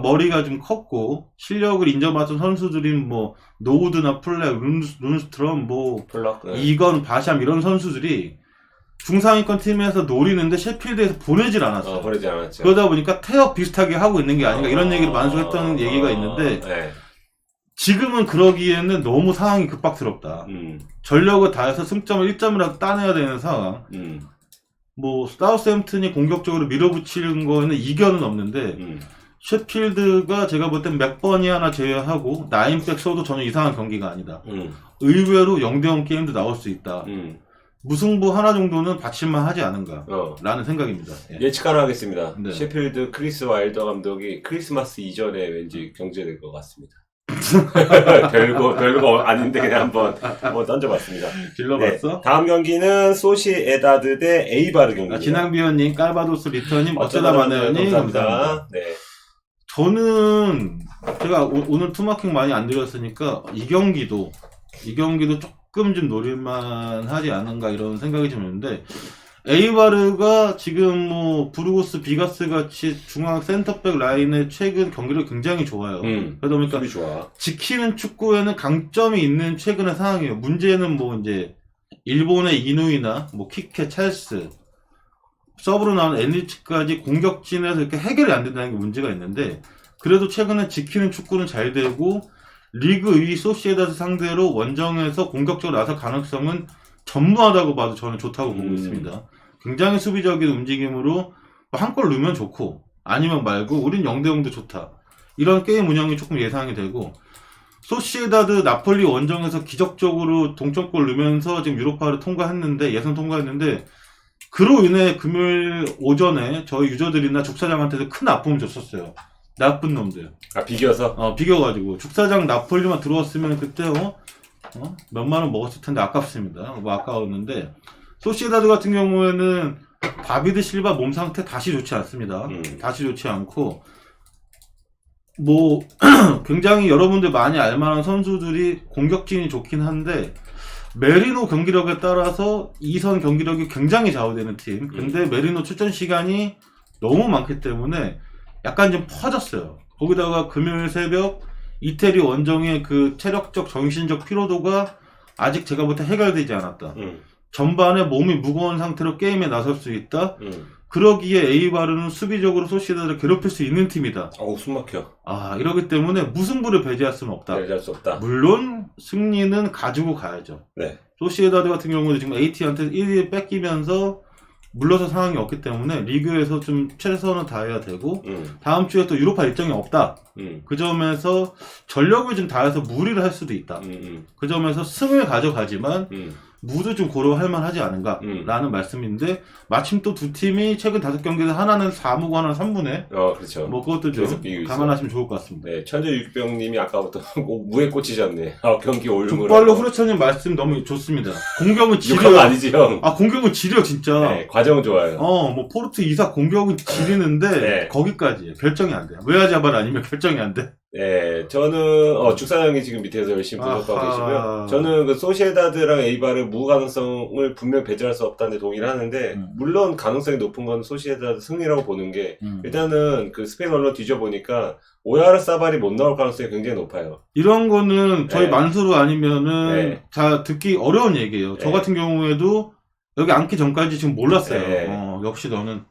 머리가 좀 컸고 실력을 인정받은 선수들인 뭐 노우드나 플렉, 룬스트럼, 뭐 플럭. 네. 이건, 바샴 이런 선수들이 중상위권 팀에서 노리는데 셰필드에서 보내질 않았어요. 보내지 않았죠. 그러다 보니까 태업 비슷하게 하고 있는 게 아닌가 이런 얘기를 만수했던 얘기가 있는데 네. 지금은 그러기에는 너무 상황이 급박스럽다. 전력을 다해서 승점을 1점이라도 따내야 되는 상황. 뭐 사우스햄튼이 공격적으로 밀어붙이는 거에는 이견은 없는데 셰필드가 제가 볼 땐 맥버니 하나 제외하고 9백 써도 전혀 이상한 경기가 아니다. 의외로 0대0 게임도 나올 수 있다. 무승부 하나 정도는 받칠만 하지 않은가 라는 생각입니다. 예. 예측 하나 하겠습니다. 네. 셰필드 크리스 와일더 감독이 크리스마스 이전에 왠지 경제될 것 같습니다. 별거 아닌데 그냥 한번 던져봤습니다. 질러봤어? 네, 다음 경기는 소시에다드 대 에이바르 경기입니다. 진앙비언님, 깔바도스 리터님, 어쩌다 마네어님 감사합니다. 네. 저는 제가 오늘 투마킹 많이 안 드렸으니까 이 경기도 조금 좀 노릴만 하지 않은가 이런 생각이 좀 있는데 에이바르가 지금 뭐 부르고스 비가스 같이 중앙 센터백 라인의 최근 경기를 굉장히 좋아요. 그러다 보니까 수비 좋아. 지키는 축구에는 강점이 있는 최근의 상황이에요. 문제는 뭐 이제 일본의 이누이나 뭐 키케, 찰스, 서브로 나온 엔리치까지 공격진에서 이렇게 해결이 안 된다는 게 문제가 있는데 그래도 최근에 지키는 축구는 잘 되고 리그 2위 소시에다드 상대로 원정에서 공격적으로 나설 가능성은 전무하다고 봐도 저는 좋다고 보고 있습니다. 굉장히 수비적인 움직임으로 한 골 넣으면 좋고 아니면 말고 우린 0대0도 좋다. 이런 게임 운영이 조금 예상이 되고 소시에다드 나폴리 원정에서 기적적으로 동점골 넣으면서 지금 유로파를 통과했는데 예선 통과했는데 그로 인해 금요일 오전에 저희 유저들이나 죽사장한테도 큰 아픔을 줬었어요. 나쁜 놈들. 아 비겨서? 비겨가지고 죽사장 나폴리만 들어왔으면 그때 몇만 원 먹었을 텐데 아깝습니다. 뭐 아까웠는데 소시에다드 같은 경우에는 다비드 실바 몸 상태 다시 좋지 않습니다. 다시 좋지 않고 뭐 굉장히 여러분들 많이 알만한 선수들이 공격진이 좋긴 한데 메리노 경기력에 따라서 2선 경기력이 굉장히 좌우되는 팀. 근데 메리노 출전 시간이 너무 많기 때문에 약간 좀 퍼졌어요. 거기다가 금요일 새벽 이태리 원정의 그 체력적 정신적 피로도가 아직 제가 볼 때 해결되지 않았다. 전반에 몸이 무거운 상태로 게임에 나설 수 있다. 그러기에 에이바르는 수비적으로 소시에다드를 괴롭힐 수 있는 팀이다. 숨 막혀. 이러기 때문에 무승부를 배제할 수는 없다. 배제할 수 없다. 물론 승리는 가지고 가야죠. 네. 소시에다드 같은 경우도 지금 AT한테 1위 뺏기면서 물러설 상황이 없기 때문에 리그에서 좀 최선을 다해야 되고 다음 주에 또 유로파 일정이 없다. 그 점에서 전력을 좀 다해서 무리를 할 수도 있다. 그 점에서 승을 가져가지만 무도 좀 고려할 만하지 않은가 라는 말씀인데 마침 또 두 팀이 최근 5경기에서 하나는 4무고 하나는 3무네. 그렇죠. 뭐 그것도 좀 감안하시면 좋을 것 같습니다. 네, 천재 육병님이 아까부터 무에 꽂히셨네. 경기 올림으로. 족발로 후레처님 말씀 너무 좋습니다. 공격은 지려. 욕한 거 아니지 형. 공격은 지려 진짜. 네, 과정은 좋아요. 뭐 포르투 이삭 공격은 지리는데 네. 거기까지 결정이 안 돼요. 외야자발 아니면 결정이 안 돼. 네, 저는 죽사장이 지금 밑에서 열심히 분석하고 계시고요. 저는 그 소시에다드랑 에이바르 무 가능성을 분명 배제할 수 없다는 데 동의를 하는데 물론 가능성이 높은 건 소시에다드 승리라고 보는 게 일단은 그 스페인 언론 뒤져보니까 오야르 사발이 못 나올 가능성이 굉장히 높아요. 이런 거는 저희 네. 만수르 아니면은 네. 다 듣기 어려운 얘기예요. 저 네. 같은 경우에도 여기 앉기 전까지 지금 몰랐어요. 네. 역시 너는.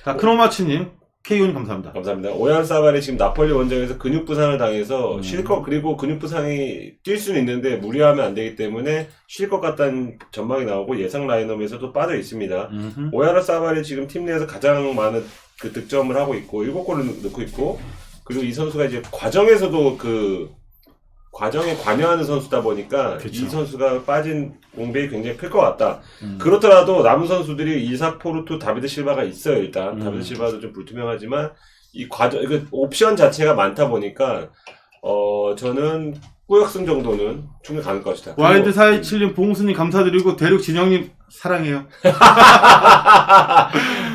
자, 크로마치님. K님 감사합니다. 감사합니다. 오야르 사발이 지금 나폴리 원정에서 근육 부상을 당해서 쉴 것, 그리고 근육 부상이 뛸 수는 있는데 무리하면 안 되기 때문에 쉴 것 같다는 전망이 나오고 예상 라인업에서도 빠져 있습니다. 오야르 사발이 지금 팀 내에서 가장 많은 그 득점을 하고 있고 7골을 넣고 있고 그리고 이 선수가 이제 과정에서도 과정에 관여하는 선수다 보니까 그쵸. 이 선수가 빠진 공백이 굉장히 클 것 같다. 그렇더라도 남은 선수들이 이삭 포르투, 다비드 실바가 있어요. 일단 다비드 실바도 좀 불투명하지만 이 과정, 이거 옵션 자체가 많다 보니까 저는 꾸역승 정도는 충분히 가는 것이다. 와일드 427님, 봉수님 감사드리고 대륙 진영님 사랑해요.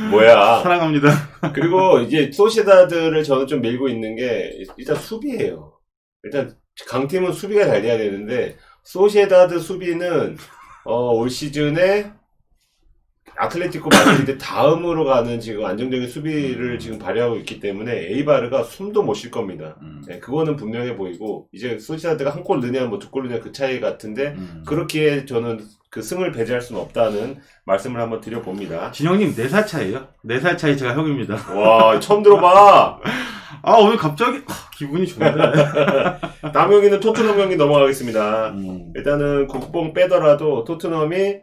뭐야? 사랑합니다. 그리고 이제 소시에다드를 저는 좀 밀고 있는 게 일단 수비예요. 일단 강팀은 수비가 잘 돼야 되는데 소시에다드 수비는 올 시즌에 아틀레티코 마드리드 다음으로 가는 지금 안정적인 수비를 지금 발휘하고 있기 때문에 에이바르가 숨도 못 쉴 겁니다. 네, 그거는 분명해 보이고 이제 소시에다드가 한 골 넣냐 뭐 2골 넣냐 그 차이 같은데 그렇기에 저는 그 승을 배제할 수는 없다는 말씀을 한번 드려봅니다. 진영님 4살 차이에요? 4살 차이 제가 형입니다. 와 처음 들어봐. 오늘 갑자기 기분이 좋은데. 다음 경기는 토트넘 경기 넘어가겠습니다. 일단은 국뽕 빼더라도 토트넘이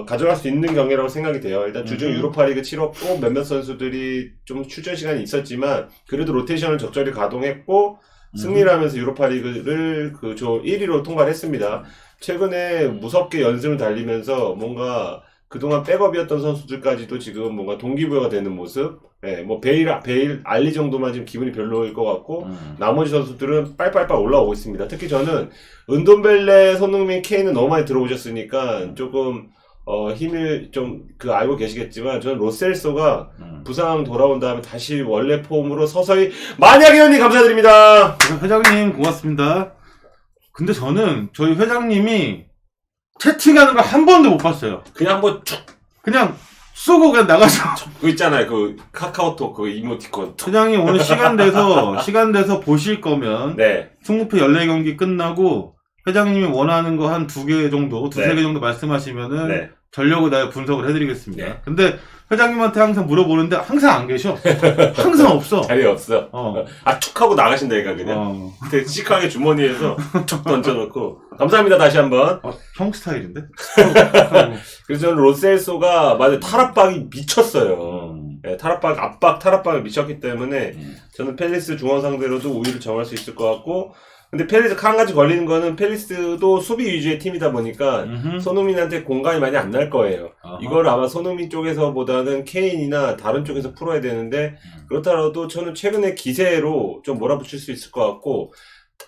가져갈 수 있는 경기라고 생각이 돼요. 일단 주중 유로파리그 치렀고 몇몇 선수들이 좀 출전 시간이 있었지만 그래도 로테이션을 적절히 가동했고 승리를 하면서 유로파리그를 그 조 1위로 통과를 했습니다. 최근에 무섭게 연승을 달리면서 뭔가 그동안 백업이었던 선수들까지도 지금 뭔가 동기부여가 되는 모습. 예, 뭐 베일, 알리 정도만 지금 기분이 별로일 것 같고 나머지 선수들은 빨빨빨 올라오고 있습니다. 특히 저는 은돈벨레, 손흥민, 케인은 너무 많이 들어오셨으니까 조금 힘을 좀 알고 계시겠지만 저는 로셀소가 부상 돌아온 다음에 다시 원래 폼으로 서서히 만약에 형님 감사드립니다. 회장님 고맙습니다. 근데 저는 저희 회장님이 채팅하는 걸 한 번도 못 봤어요. 그냥 한번 쭉 그냥 쏘고 그냥 나가서. 그거 있잖아요. 그 카카오톡 그 이모티콘. 회장님 오늘 시간 돼서 보실 거면 네. 승무패 14경기 끝나고 회장님이 원하는 거 한 2개 정도, 2-3개 정도 말씀하시면은 네. 전력을 다해 분석을 해드리겠습니다. 네. 근데 회장님한테 항상 물어보는데 항상 안 계셔. 항상 없어. 자리에 없어. 어. 툭 하고 나가신다 얘가 그냥. 어. 되게 시크하게 주머니에서 툭 던져놓고. 감사합니다 다시 한번. 형 스타일인데? 그래서 저는 로셀소가 맞아요. 탈압박이 미쳤어요. 네, 탈압박이 미쳤기 때문에 저는 팰리스 중원 상대로도 우위를 정할 수 있을 것 같고, 근데 팰리스 한 가지 걸리는 거는 팰리스도 수비 위주의 팀이다 보니까 손흥민한테 공간이 많이 안 날 거예요. 이걸 아마 손흥민 쪽에서보다는 케인이나 다른 쪽에서 풀어야 되는데 그렇더라도 저는 최근에 기세로 좀 몰아붙일 수 있을 것 같고,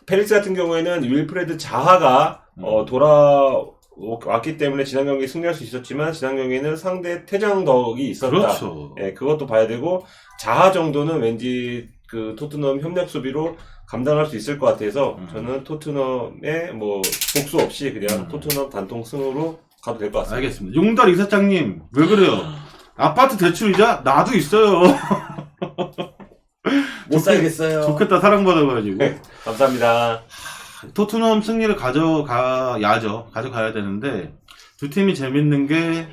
팰리스 같은 경우에는 윌프레드 자하가 돌아왔기 때문에 지난 경기에 승리할 수 있었지만 지난 경기에는 상대 퇴장덕이 있었다. 그렇죠. 예, 그것도 봐야 되고 자하 정도는 왠지 그 토트넘 협력 수비로 감당할 수 있을 것 같아서 저는 토트넘의 뭐 복수 없이 그냥 토트넘 단통 승으로 가도 될 것 같습니다. 알겠습니다. 용달 이사장님 왜 그래요? 아파트 대출이자 나도 있어요. 못 살겠어요. 좋겠다 사랑받아가지고. 감사합니다. 토트넘 승리를 가져가야 되는데 두 팀이 재밌는 게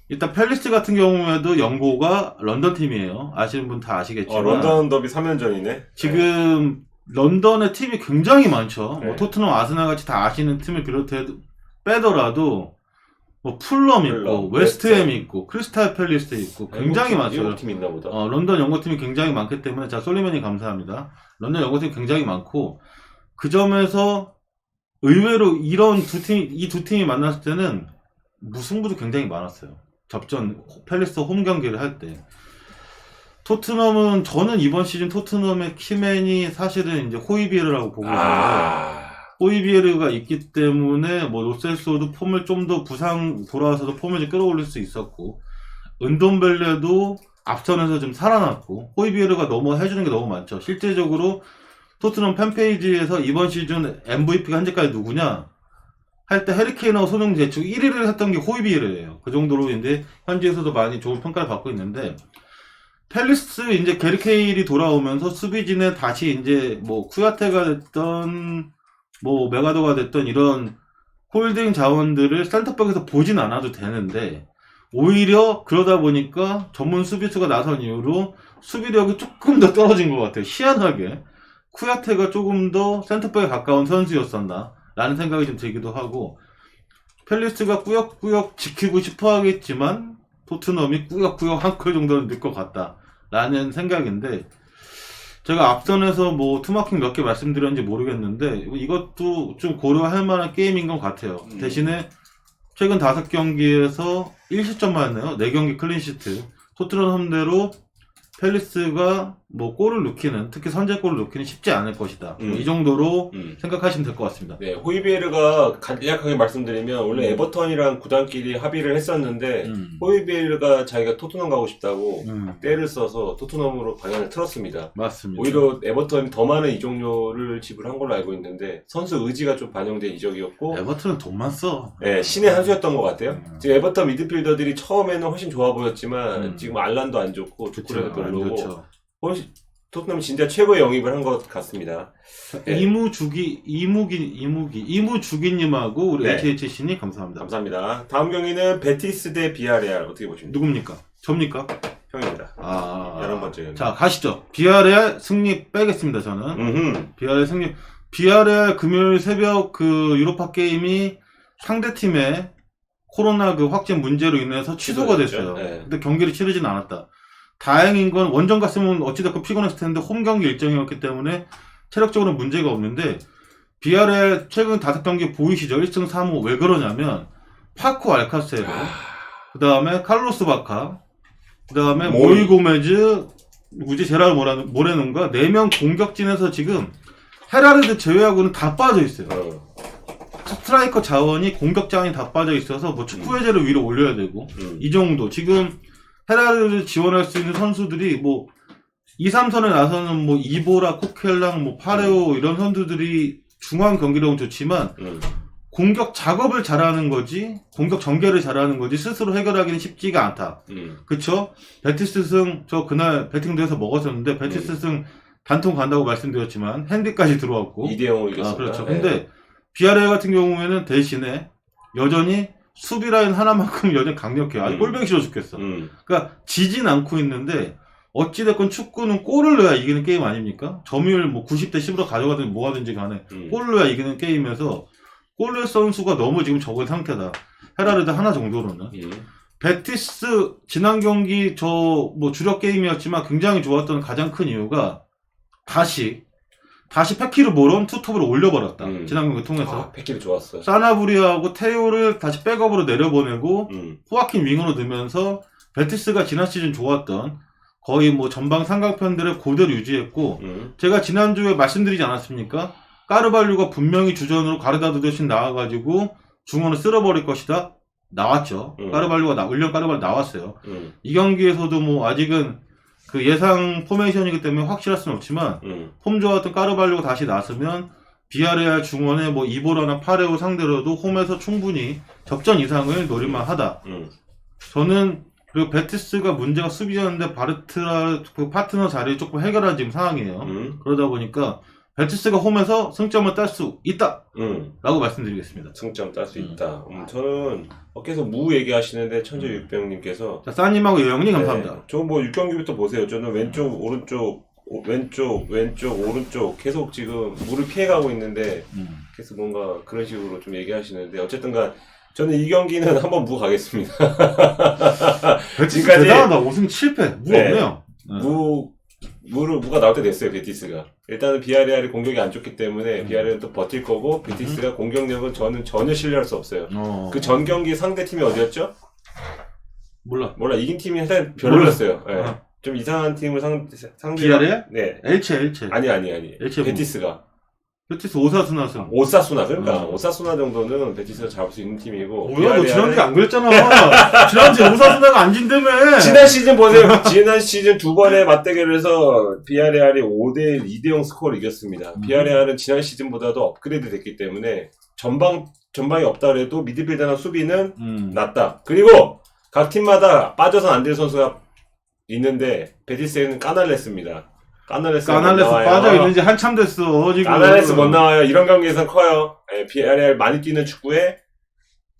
일단 팰리스 같은 경우에도 영고가 런던 팀이에요. 아시는 분 다 아시겠지만 런던 더비 3연전이네. 지금 런던에 팀이 굉장히 많죠. 네. 뭐 토트넘, 아스날 같이 다 아시는 팀을 빼더라도 뭐 풀럼 있고 웨스트햄 있고 크리스탈 팰리스 있고 굉장히 많죠. 팀 있나 보다. 런던 영고팀이 굉장히 많기 때문에 자 솔리맨이 감사합니다. 런던 영고팀이 굉장히 많고 그 점에서 의외로 이 두 팀이 만났을 때는 무승부도 굉장히 많았어요. 접전 팰리스 홈 경기를 할 때. 토트넘은 저는 이번 시즌 토트넘의 키맨이 사실은 이제 호이비에르라고 보고 있는데 호이비에르가 있기 때문에 뭐 로셀소도 폼을 좀 더 부상 돌아와서도 폼을 좀 끌어올릴 수 있었고 은돈벨레도 앞선에서 좀 살아났고 호이비에르가 너무 해주는 게 너무 많죠. 실제적으로 토트넘 팬페이지에서 이번 시즌 MVP가 현재까지 누구냐 할 때 해리케인하고 손흥민 대충 1위를 했던 게 호이비에르예요. 그 정도로 이제 현지에서도 많이 좋은 평가를 받고 있는데 팰리스 이제 게리 케일이 돌아오면서 수비진에 다시 이제 뭐 쿠야테가 됐던 뭐 메가도가 됐던 이런 홀딩 자원들을 센터백에서 보진 않아도 되는데 오히려 그러다 보니까 전문 수비수가 나선 이후로 수비력이 조금 더 떨어진 것 같아요. 희한하게 쿠야테가 조금 더 센터백에 가까운 선수였었나 라는 생각이 좀 들기도 하고 팰리스가 꾸역꾸역 지키고 싶어 하겠지만 토트넘이 꾸역꾸역 한 콜 정도는 늘 것 같다 라는 생각인데 제가 앞선에서 뭐 투마킹 몇 개 말씀드렸는지 모르겠는데 이것도 좀 고려할 만한 게임인 것 같아요. 대신에 최근 5경기에서 1실점만 했네요. 4경기 클린시트. 토트넘 상대로 팰리스가 뭐 골을 넣기는 특히 선제골을 넣기는 쉽지 않을 것이다. 이 정도로 생각하시면 될 것 같습니다. 네, 호이비에르가 간략하게 말씀드리면 원래 에버턴이랑 구단끼리 합의를 했었는데 호이비에르가 자기가 토트넘 가고 싶다고 때를 써서 토트넘으로 방향을 틀었습니다. 맞습니다. 오히려 에버턴이 더 많은 이적료를 지불한 걸로 알고 있는데 선수 의지가 좀 반영된 이적이었고 에버턴은 돈만 써. 네, 신의 한 수였던 것 같아요. 지금 에버턴 미드필더들이 처음에는 훨씬 좋아 보였지만 지금 알란도 안 좋고 두쿠레도 별로고 훨씬 토트넘이 진짜 최고의 영입을 한 것 같습니다. 네. 이무주기님하고 우리 네. HHC님 감사합니다. 감사합니다. 다음 경기는 베티스 대 비아레알 어떻게 보십니까? 누굽니까? 접니까? 형입니다. 11번째 경기. 자 가시죠. 비아레알 승리 빼겠습니다. 저는. 비아레알 승리. 비아레알 금요일 새벽 그 유로파 게임이 상대 팀의 코로나 그 확진 문제로 인해서 취소가 됐어요. 네. 근데 경기를 치르진 않았다. 다행인 건 원정 갔으면 어찌됐건 피곤했을 텐데 홈 경기 일정이었기 때문에 체력적으로 문제가 없는데 비아레 최근 5경기 보이시죠? 1승 3무 왜 그러냐면 파코 알카세로 그 다음에 칼로스 바카 그 다음에 모이 고메즈 누구지 제라르 모레논가 4명 공격진에서 지금 헤라르드 제외하고는 다 빠져 있어요. 스트라이커 자원이 공격 자원이 다 빠져 있어서 뭐 축구 해제를 위로 올려야 되고 이 정도 지금 헤라르를 지원할 수 있는 선수들이 뭐 2, 3선에 나서는 뭐 이보라, 코켈랑, 뭐 파레오 이런 선수들이 중앙 경기력은 좋지만 공격 작업을 잘하는 거지 공격 전개를 잘하는 거지 스스로 해결하기는 쉽지가 않다. 그쵸? 베티스 승 저 그날 배팅도에서 먹었었는데 베티스 승 단통 간다고 말씀드렸지만 핸디까지 들어왔고 2대0으로 이겼습니다. 아, 그렇죠. 네. 근데 비아레 같은 경우에는 대신에 여전히 수비 라인 하나만큼 여전히 강력해요. 아주 꼴뱅이 싫어 죽겠어. 그러니까 지진 않고 있는데 어찌됐건 축구는 골을 넣어야 이기는 게임 아닙니까? 점유율 뭐 90대 10으로 가져가든 뭐하든지 간에 골을 넣어야 이기는 게임에서 골을 선수가 너무 지금 적은 상태다. 헤라르드 하나 정도로는. 베티스 지난 경기 저 뭐 주력 게임이었지만 굉장히 좋았던 가장 큰 이유가 다시 페키르 모론 투톱으로 올려버렸다. 지난 경기 통해서. 패키지 좋았어요. 사나브리하고 테오를 다시 백업으로 내려보내고 호아킨 윙으로 넣으면서 베티스가 지난 시즌 좋았던 거의 뭐 전방 삼각편들을 그대로 유지했고 제가 지난주에 말씀드리지 않았습니까? 까르발류가 분명히 주전으로 가르다도 대신 나와가지고 중원을 쓸어버릴 것이다. 나왔죠. 까르발류가 울련 까르발류 나왔어요. 이 경기에서도 뭐 아직은 그 예상 포메이션이기 때문에 확실할 수는 없지만 폼 좋았던 까르발류가 다시 나서면 비아레알 중원에 뭐 이보라나 파레오 상대로도 홈에서 충분히 접전 이상을 노릴만 하다. 저는 그리고 베티스가 문제가 수비였는데 바르트라 그 파트너 자리를 조금 해결한 지금 상황이에요. 그러다 보니까 베티스가 홈에서 승점을 딸 수 있다! 라고 말씀드리겠습니다. 승점 딸 수 있다. 저는 계속 무 얘기하시는데 천재육병님께서 자, 싸님하고 여영님 감사합니다. 네, 저 뭐 6경기부터 보세요. 저는 왼쪽, 오른쪽, 오른쪽 계속 지금 무를 피해가고 있는데 계속 뭔가 그런 식으로 좀 얘기하시는데 어쨌든간 저는 이 경기는 한번 무 가겠습니다. 베티스 지금까지- 대단하다. 5승 7패. 무 네. 없네요. 무가 나올 때 됐어요, 베티스가. 일단은 비아레알이 공격이 안 좋기 때문에 비아레알은 또 버틸 거고, 베티스가 공격력은 저는 전혀 신뢰할 수 없어요. 그 전 경기 상대 팀이 어디였죠? 몰라. 이긴 팀이 하여튼 별로였어요. 예. 좀 이상한 팀을 상대. 비아레알? 네. 엘체. 아니. 엘체 베티스가. 베티스 오사수나 승. 오사수나, 그러니까. 오사수나 정도는 베티스가 잡을 수 있는 팀이고. 뭐야, 너 지난주에 안 그랬잖아. 지난주에 오사수나가 안 진다며. 지난 시즌 보세요. 지난 시즌 두 번의 맞대결에서 비아레알이 5대1, 2대0 스코어를 이겼습니다. 비아레알은 지난 시즌보다도 업그레이드 됐기 때문에 전방이 없다 그래도 미드필더나 수비는 낫다. 그리고 각 팀마다 빠져선 안 될 선수가 있는데 베티스에는 까날레스입니다. 까날레스 빠져 있는지 한참 됐어, 지금. 까날레스 못 나와요. 이런 경기에서는 커요. 비아레알 많이 뛰는 축구에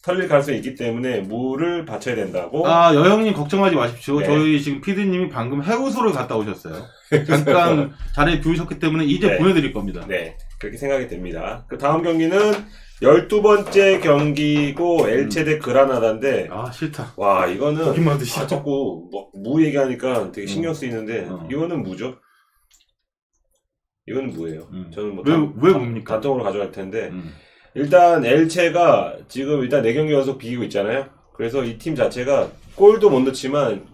털릴 가능성이 있기 때문에 무를 받쳐야 된다고. 아, 여형님 걱정하지 마십시오. 네. 저희 지금 PD님이 방금 해우소를 갔다 오셨어요. 잠깐 자리에 비우셨기 때문에 이제 네. 보내드릴 겁니다. 네, 그렇게 생각이 됩니다. 그 다음 경기는 12번째 경기고 엘체 대 그라나다인데 아, 싫다. 와 이거는 보기만 해도 싫다. 자꾸 무 얘기하니까 되게 신경 쓰이는데 이거는 무죠? 이거는 무예요. 저는 뭐 왜 뭡니까? 단통으로 가져갈 텐데 일단 엘체가 지금 일단 4경기 연속 비기고 있잖아요. 그래서 이 팀 자체가 골도 못 넣지만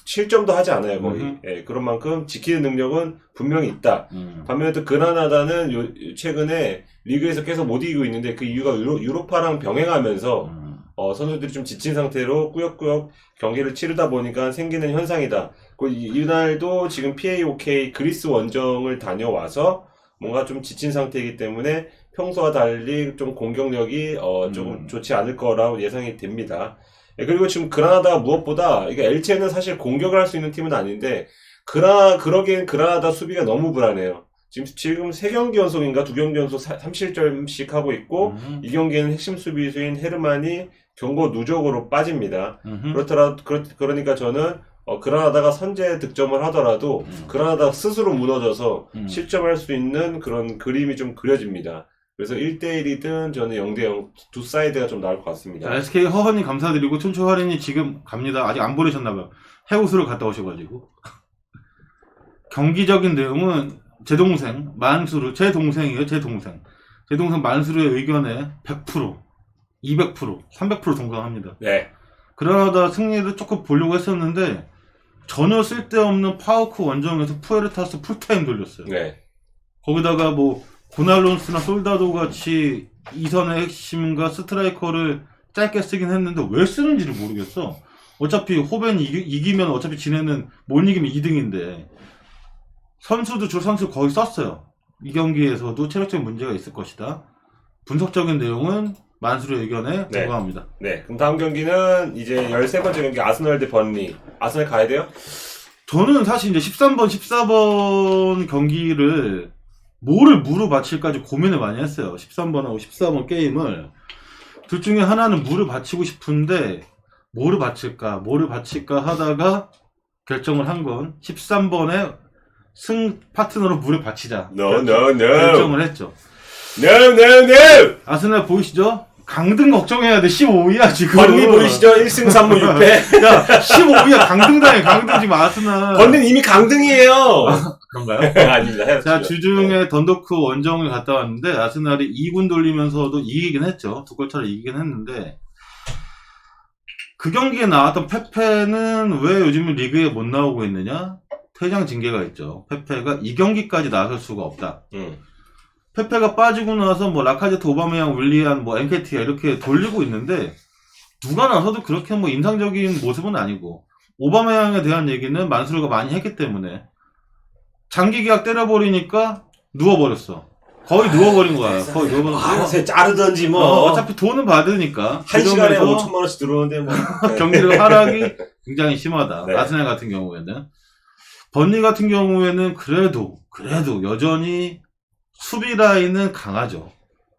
실점도 하지 않아요 거의. 예, 그런 만큼 지키는 능력은 분명히 있다. 반면에 또 그라나다는 최근에 리그에서 계속 못 이기고 있는데 그 이유가 유로파랑 병행하면서 선수들이 좀 지친 상태로 꾸역꾸역 경기를 치르다 보니까 생기는 현상이다. 이날도 지금 PAOK 그리스 원정을 다녀와서 뭔가 좀 지친 상태이기 때문에 평소와 달리 좀 공격력이 좀 좋지 않을 거라고 예상이 됩니다. 그리고 지금 그라나다가 무엇보다 이게 엘체는 사실 공격을 할 수 있는 팀은 아닌데 그러기엔 그라나다 수비가 너무 불안해요. 지금 3경기 연속인가 2경기 연속 3실점씩 하고 있고 이 경기에는 핵심 수비수인 헤르만이 경고 누적으로 빠집니다. 그러니까 저는 그라나다가 선제 득점을 하더라도 그라나다가 스스로 무너져서 실점할 수 있는 그런 그림이 좀 그려집니다. 그래서 1대1이든 저는 0대0 두 사이드가 좀 나을 것 같습니다. 자, SK 허헌이 감사드리고 촌초 할인이 지금 갑니다. 아직 안 보내셨나봐요. 해우수를 갔다 오셔가지고. 경기적인 내용은 제 동생 만수르, 제 동생이에요. 제 동생 만수르의 의견에 100%, 200%, 300% 동감합니다. 네. 그러다 승리를 조금 보려고 했었는데 전혀 쓸데없는 파워크 원정에서 푸에르타스 풀타임 돌렸어요. 네. 거기다가 뭐 고날론스나 솔다도 같이 이선의 핵심과 스트라이커를 짧게 쓰긴 했는데 왜 쓰는지를 모르겠어. 어차피 호벤이 이기면 어차피 지네는 못 이기면 2등인데 선수도 줄 선수 거의 썼어요. 이 경기에서도 체력적인 문제가 있을 것이다. 분석적인 내용은 만수르의 의견에 네. 동감합니다. 네. 그럼 다음 경기는 이제 13번째 경기 아스널 대 번리. 아스널 가야 돼요? 저는 사실 이제 13번, 14번 경기를 뭐를 무릎 바칠까지 고민을 많이 했어요. 13번하고 14번 게임을. 둘 중에 하나는 무릎 바치고 싶은데 뭐를 바칠까 하다가 결정을 한 건 13번에 승 파트너로 무릎 바치자. No. 결정을 했죠. No. 아스날 보이시죠? 강등 걱정해야 돼. 15위야 지금. 번리 보이시죠? 1승 3무 6패. 야 15위야. 강등당해. 강등 지금 아스날. 번리는 이미 강등이에요. 그런가요? 아닙니다. 자, 주중에 던더크 원정을 갔다 왔는데 아스날이 2군 돌리면서도 이기긴 했죠. 두 골 차로 이기긴 했는데 그 경기에 나왔던 페페는 왜 요즘 리그에 못 나오고 있느냐? 퇴장 징계가 있죠. 페페가 이 경기까지 나설 수가 없다. 페페가 빠지고 나서 뭐 라카제트, 오바메양, 윌리안, 뭐 엔케티아 이렇게 돌리고 있는데 누가 나서도 그렇게 뭐 인상적인 모습은 아니고 오바메양에 대한 얘기는 만수르가 많이 했기 때문에 장기 계약 때려버리니까 누워버렸어. 거의 누워버린 거야. 거의 누워버린 거야. 알아서 자르던지 뭐. 어차피 돈은 받으니까. 한 시간에 그러면서 5천만 원씩 들어오는데 뭐. 경기력 하락이 굉장히 심하다. 네. 아스날 같은 경우에는. 번리 같은 경우에는 그래도 여전히 수비 라인은 강하죠.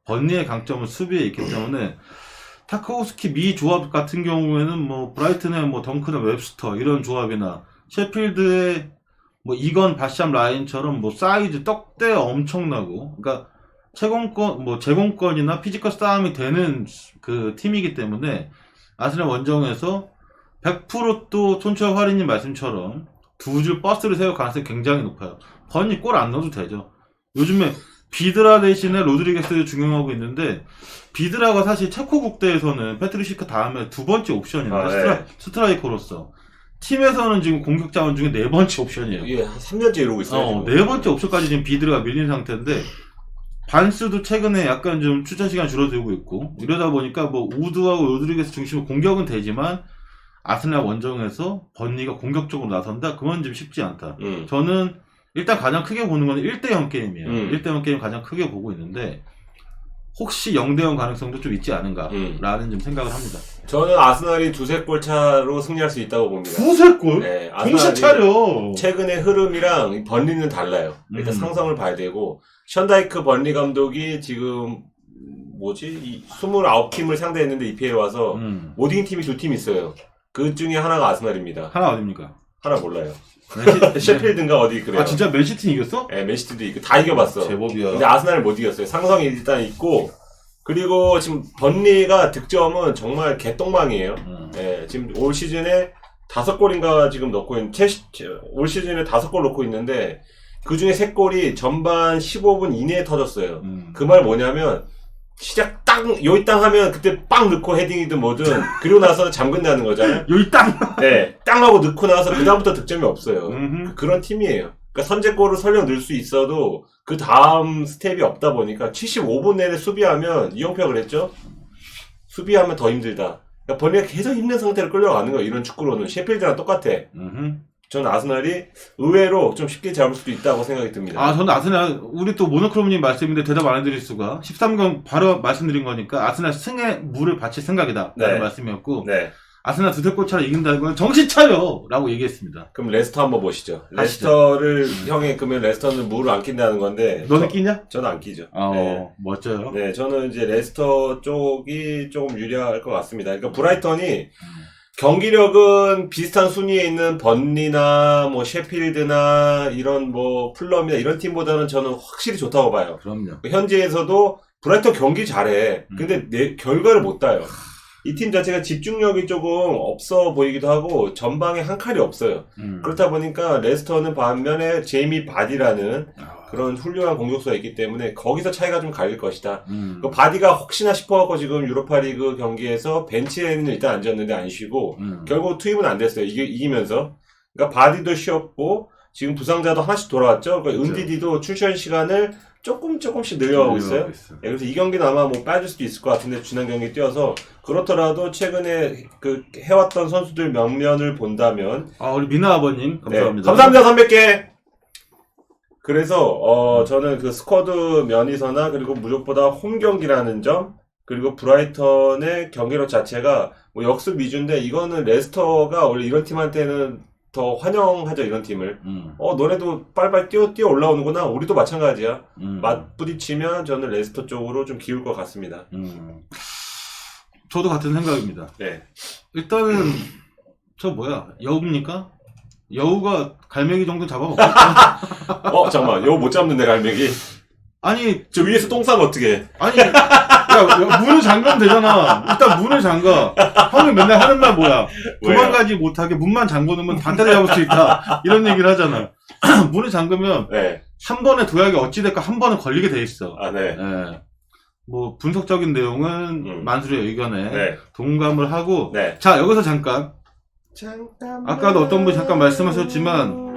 번리의 강점은 수비에 있기 때문에 타코우스키 미 조합 같은 경우에는 뭐 브라이튼의 뭐 덩크나 웹스터 이런 조합이나 셰필드의 뭐 이건 바샴 라인처럼 뭐 사이즈 떡대 엄청나고 그러니까 제공권이나 피지컬 싸움이 되는 그 팀이기 때문에 아스날 원정에서 100% 또 촌철 화리님 말씀처럼 두 줄 버스를 세울 가능성이 굉장히 높아요. 번이 골 안 넣어도 되죠. 요즘에 비드라 대신에 로드리게스를 중용하고 있는데 비드라가 사실 체코 국대에서는 페트리시크 다음에 두 번째 옵션이에요. 스트라이커로서. 팀에서는 지금 공격 자원 중에 네 번째 옵션이에요. 이게 한 3년째 이러고 있어요. 네 번째 옵션까지 지금 비드라가 밀린 상태인데 반스도 최근에 약간 좀 출전 시간 줄어들고 있고 이러다 보니까 뭐 우드하고 로드리게스 중심으로 공격은 되지만 아스날 원정에서 번니가 공격적으로 나선다? 그건 좀 쉽지 않다. 저는 일단 가장 크게 보는 건 1대0 게임이에요. 1대0 게임 가장 크게 보고 있는데 혹시 0대0 가능성도 좀 있지 않은가라는 좀 생각을 합니다. 저는 아스날이 두세 골 차로 승리할 수 있다고 봅니다. 두세 골? 네, 정신 차려. 최근의 흐름이랑 번리는 달라요. 일단 상성을 봐야 되고 션다이크 번리 감독이 지금 뭐지? 29팀을 상대했는데 EPL 와서 못 이긴 팀이 두 팀 있어요. 그 중에 하나가 아스날입니다. 하나 어딥니까? 하나 몰라요. 셰필드인가 어디 그래요. 아 진짜 맨시티 이겼어? 네, 맨시티도 이기고 다 이겨봤어. 제법이야. 근데 아스날을 못 이겼어요. 상성이 일단 있고 그리고 지금 번리가 득점은 정말 개똥망이에요. 네, 지금 올 시즌에 5골인가 지금 넣고 있는 올 시즌에 5골 넣고 있는데 그 중에 3골이 전반 15분 이내에 터졌어요. 그 말 뭐냐면 시작 요이 땅 하면 그때 빵 넣고 헤딩이든 뭐든 그리고 나서 잠근다는 거잖아요. 요이 땅! 네, 땅 하고 넣고 나서 그다음부터 득점이 없어요. 그런 팀이에요. 그러니까 선제골을 설령 넣을 수 있어도 그 다음 스텝이 없다 보니까 75분 내내 수비하면 이영표가 그랬죠? 수비하면 더 힘들다. 그러니까 번리가 계속 힘든 상태로 끌려가는 거예요. 이런 축구로는. 셰필드랑 똑같아. 저는 아스날이 의외로 좀 쉽게 잡을 수도 있다고 생각이 듭니다. 아, 저는 아스날, 우리 또 모노크롬님 말씀인데 대답 안 해드릴 수가. 13강 바로 말씀드린 거니까 아스날 승에 물을 바칠 생각이다. 라는 네. 말씀이었고. 네. 아스날 두세 골 차로 이긴다는 건 정신 차려! 라고 얘기했습니다. 그럼 레스터 한번 보시죠. 레스터를, 형이 그러면 레스터는 물을 안 낀다는 건데. 너는 끼냐? 저는 안 끼죠. 네. 멋져요. 네, 저는 이제 레스터 쪽이 조금 유리할 것 같습니다. 그러니까 브라이턴이 경기력은 비슷한 순위에 있는 번리나 뭐 셰필드나 이런 뭐 풀럼이나 이런 팀보다는 저는 확실히 좋다고 봐요. 그럼요. 현지에서도 브라이턴 경기 잘해. 근데 결과를 못 따요. 이 팀 자체가 집중력이 조금 없어 보이기도 하고 전방에 한 칸이 없어요. 그렇다 보니까 레스터는 반면에 제이미 바디라는 그런 훌륭한 공격수가 있기 때문에 거기서 차이가 좀 갈릴 것이다. 그 바디가 혹시나 싶어갖고 지금 유로파리그 경기에서 벤치에는 일단 앉았는데 안 쉬고 결국 투입은 안 됐어요. 이기면서. 그러니까 바디도 쉬었고 지금 부상자도 하나씩 돌아왔죠. 그러니까 은디디도 출전 시간을 조금씩 늘려가고 있어요. 네, 그래서 이 경기는 아마 뭐 빠질 수도 있을 것 같은데 지난 경기 뛰어서 그렇더라도 최근에 그 해왔던 선수들 명면을 본다면 우리 미나 아버님 감사합니다. 네, 감사합니다 300개. 그래서 저는 그 스쿼드 면에서나 그리고 무엇보다 홈 경기라는 점 그리고 브라이턴의 경기력 자체가 뭐 역습 위주인데 이거는 레스터가 원래 이런 팀한테는 더 환영하죠 이런 팀을. 너네도 빨빨 뛰어 올라오는구나. 우리도 마찬가지야. 맞부딪히면 저는 레스터 쪽으로 좀 기울 것 같습니다. 저도 같은 생각입니다. 네. 일단은 저 여우입니까? 여우가 갈매기 정도 잡아먹겠다. 잠깐만. 여우 못 잡는데 갈매기. 아니 저 위에서 똥 싸면 어떡해. 아니 야, 문을 잠가면 되잖아. 일단 문을 잠가. 형이 맨날 하는 말 뭐야? 도망가지 못하게 문만 잠궈놓으면 다 때려잡을 수 있다. 이런 얘기를 하잖아. 문을 잠그면 네. 한 번의 도약이 어찌됐건 한 번은 걸리게 돼 있어. 네. 네. 뭐 분석적인 내용은 만수르의 의견에 네. 동감을 하고. 네. 자 여기서 잠깐. 아까도 어떤 분이 잠깐 말씀하셨지만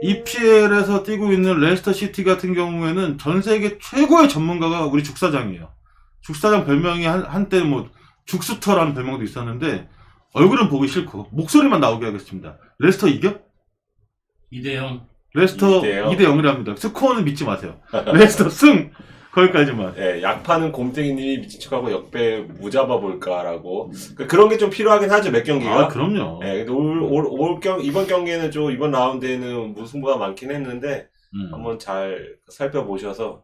EPL에서 뛰고 있는 레스터 시티 같은 경우에는 전 세계 최고의 전문가가 우리 죽사장이에요. 죽사장 별명이 한때 뭐 죽수터라는 별명도 있었는데 얼굴은 보기 싫고 목소리만 나오게 하겠습니다. 레스터 이겨? 2대0. 레스터 2대0이랍니다. 스코어는 믿지 마세요. 레스터 승! 거기까지만. 네, 약파는 곰탱이님이 미친 척하고 역배 무잡아 볼까라고. 그런 게 좀 필요하긴 하죠, 몇 경기가. 그럼요. 네, 이번 경기에는 이번 라운드에는 무승부가 많긴 했는데, 한번 잘 살펴보셔서,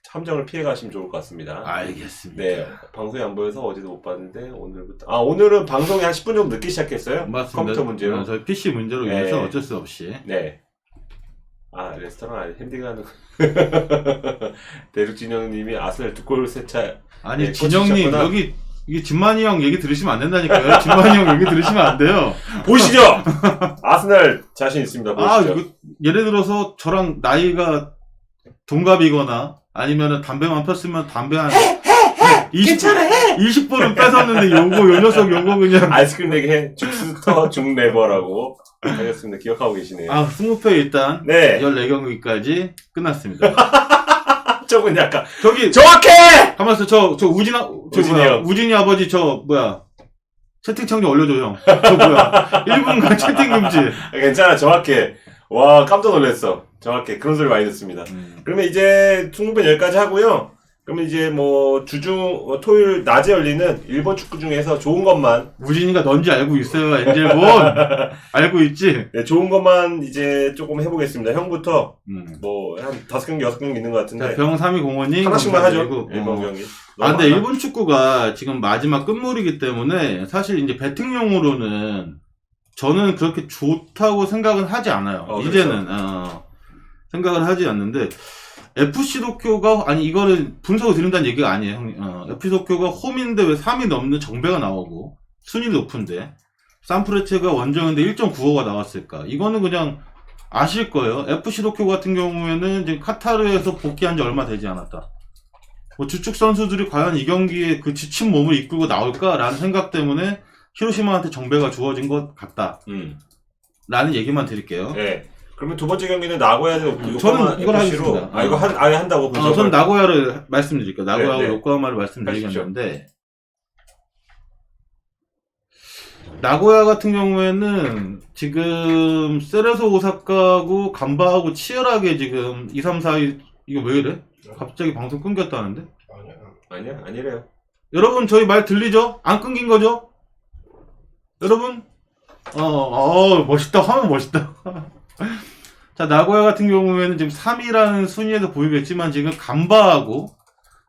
함정을 피해 가시면 좋을 것 같습니다. 알겠습니다. 네, 방송이 안 보여서 어제도 못 봤는데, 오늘부터. 오늘은 방송이 한 10분 정도 늦게 시작했어요? 맞습니다. 컴퓨터 문제로. 저희 PC 문제로 인해서 어쩔 수 없이. 네. 레스토랑 아니, 핸디가는. 대륙진영님이 아스날 2골 세차. 아니, 네, 진영님, 꽂히셨구나. 여기, 이게 진만이 형 얘기 들으시면 안 된다니까요. 진만이 형 얘기 들으시면 안 돼요. 보시죠! 아스날 자신 있습니다. 보시죠. 이거, 예를 들어서 저랑 나이가 동갑이거나 아니면은 담배만 폈으면 담배 한 20분은 뺏었는데 요 녀석 요거 그냥. 아이스크림 내게 해. 죽스터 죽네버라고 하겠습니다. 기억하고 계시네요. 20회 일단. 네. 14경기까지 끝났습니다. 저건 약간. 저기. 정확해! 가만있어. 우진이 아버지 채팅창 좀 올려줘, 형. 1분간 채팅 금지. 괜찮아, 정확해. 와, 깜짝 놀랐어. 정확해. 그런 소리 많이 듣습니다. 그러면 이제 충분히 여기까지 하고요. 그러면 이제 뭐 토요일 낮에 열리는 일본 축구 중에서 좋은 것만. 우진이가 넌지 알고 있어요, 엔젤본. 알고 있지? 네, 좋은 것만 이제 조금 해보겠습니다. 형부터 뭐 한 5경기, 6경기 있는 것 같은데. 병3205님. 하나씩만 하죠. 일본 경기. 근데 일본 축구가 지금 마지막 끝물이기 때문에 사실 이제 배팅용으로는 저는 그렇게 좋다고 생각은 하지 않아요. 이제는. 생각을 하지 않는데. FC 도쿄가, 이거는 분석을 드린다는 얘기가 아니에요, 형님. FC 도쿄가 홈인데 왜 3위 넘는 정배가 나오고, 순위도 높은데, 산프레체가 원정인데 1.95가 나왔을까? 이거는 그냥 아실 거예요. FC 도쿄 같은 경우에는 지금 카타르에서 복귀한 지 얼마 되지 않았다. 뭐 주축 선수들이 과연 이 경기에 그 지친 몸을 이끌고 나올까라는 생각 때문에 히로시마한테 정배가 주어진 것 같다. 라는 얘기만 드릴게요. 네. 그러면 두 번째 경기는 나고야는 저는 이걸 하겠습니다. 이거 아예 한다고. 저는 나고야를 말씀드릴게요. 나고야하고 요코하마를 말씀드리겠는데 나고야 같은 경우에는 지금 세레소 오사카하고 간바하고 치열하게 지금 2, 3, 4위 이거 왜 이래? 갑자기 방송 끊겼다는데? 아니야, 아니래요. 여러분 저희 말 들리죠? 안 끊긴 거죠? 여러분? 멋있다. 화면 멋있다. 자, 나고야 같은 경우에는 지금 3위라는 순위에서 보이겠지만 지금 간바하고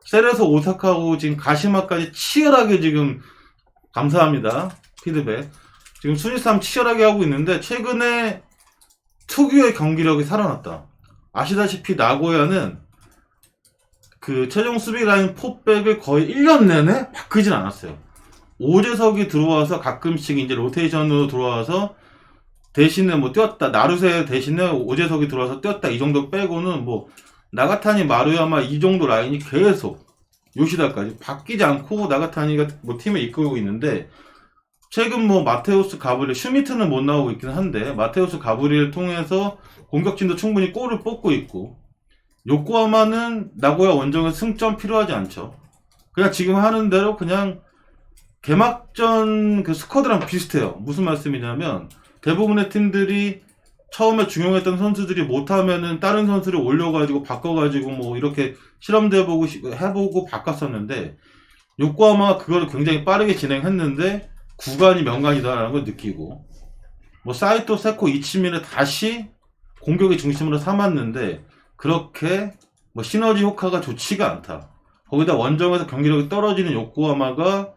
세레소 오사카하고 지금 가시마까지 치열하게 지금 감사합니다. 피드백. 지금 순위 싸움 치열하게 하고 있는데 최근에 특유의 경기력이 살아났다. 아시다시피 나고야는 그 최종 수비 라인 포백을 거의 1년 내내 바꾸진 않았어요. 오재석이 들어와서 가끔씩 이제 로테이션으로 들어와서 대신에 뭐 뛰었다. 나루세 대신에 오재석이 들어와서 뛰었다. 이 정도 빼고는 뭐 나가타니 마루야마 이 정도 라인이 계속 요시다까지 바뀌지 않고 나가타니가 뭐 팀을 이끌고 있는데 최근 뭐 마테우스 가브리엘 슈미트는 못 나오고 있긴 한데 마테우스 가브리엘 통해서 공격진도 충분히 골을 뽑고 있고 요코하마는 나고야 원정에 승점 필요하지 않죠. 그냥 지금 하는 대로 그냥 개막전 그 스쿼드랑 비슷해요. 무슨 말씀이냐면 대부분의 팀들이 처음에 중용했던 선수들이 못하면은 다른 선수를 올려가지고 바꿔가지고 뭐 이렇게 실험도 해보고 바꿨었는데 요코하마가 그걸 굉장히 빠르게 진행했는데 구간이 명간이다라는 걸 느끼고 뭐 사이토, 세코, 이치미를 다시 공격의 중심으로 삼았는데 그렇게 뭐 시너지 효과가 좋지가 않다. 거기다 원정에서 경기력이 떨어지는 요코하마가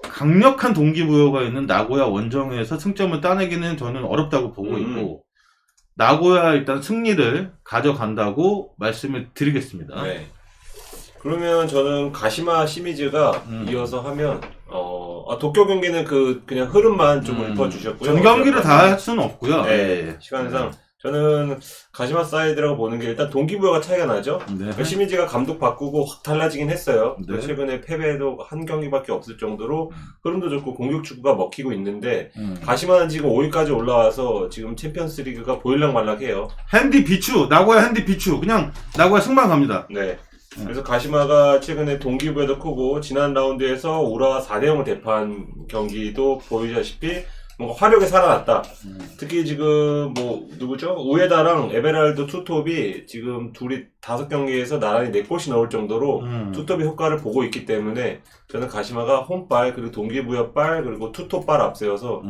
강력한 동기부여가 있는 나고야 원정에서 승점을 따내기는 저는 어렵다고 보고 있고 나고야 일단 승리를 가져간다고 말씀을 드리겠습니다. 네. 그러면 저는 가시마 시미즈가 이어서 하면 도쿄 경기는 그냥 흐름만 좀 읊어주셨고요. 전 경기를 다 할 수는 없고요. 네. 시간상 저는 가시마 사이드라고 보는 게 일단 동기부여가 차이가 나죠. 네. 그러니까 시미즈가 감독 바꾸고 확 달라지긴 했어요. 네. 최근에 패배도 한 경기밖에 없을 정도로 흐름도 좋고 공격 축구가 먹히고 있는데 가시마는 지금 5위까지 올라와서 지금 챔피언스 리그가 보일락 말락해요. 핸디 비추 나고야 핸디 비추 그냥 나고야 승만 갑니다. 네. 그래서 가시마가 최근에 동기부여도 크고 지난 라운드에서 우라와 4대0을 대파한 경기도 보이다시피 뭔가 화력이 살아났다. 특히 지금 뭐 누구죠? 우에다랑 에베랄드 투톱이 지금 둘이 5경기에서 나란히 4골씩 넣을 정도로 투톱이 효과를 보고 있기 때문에 저는 가시마가 홈빨 그리고 동기부여빨 그리고 투톱빨 앞세워서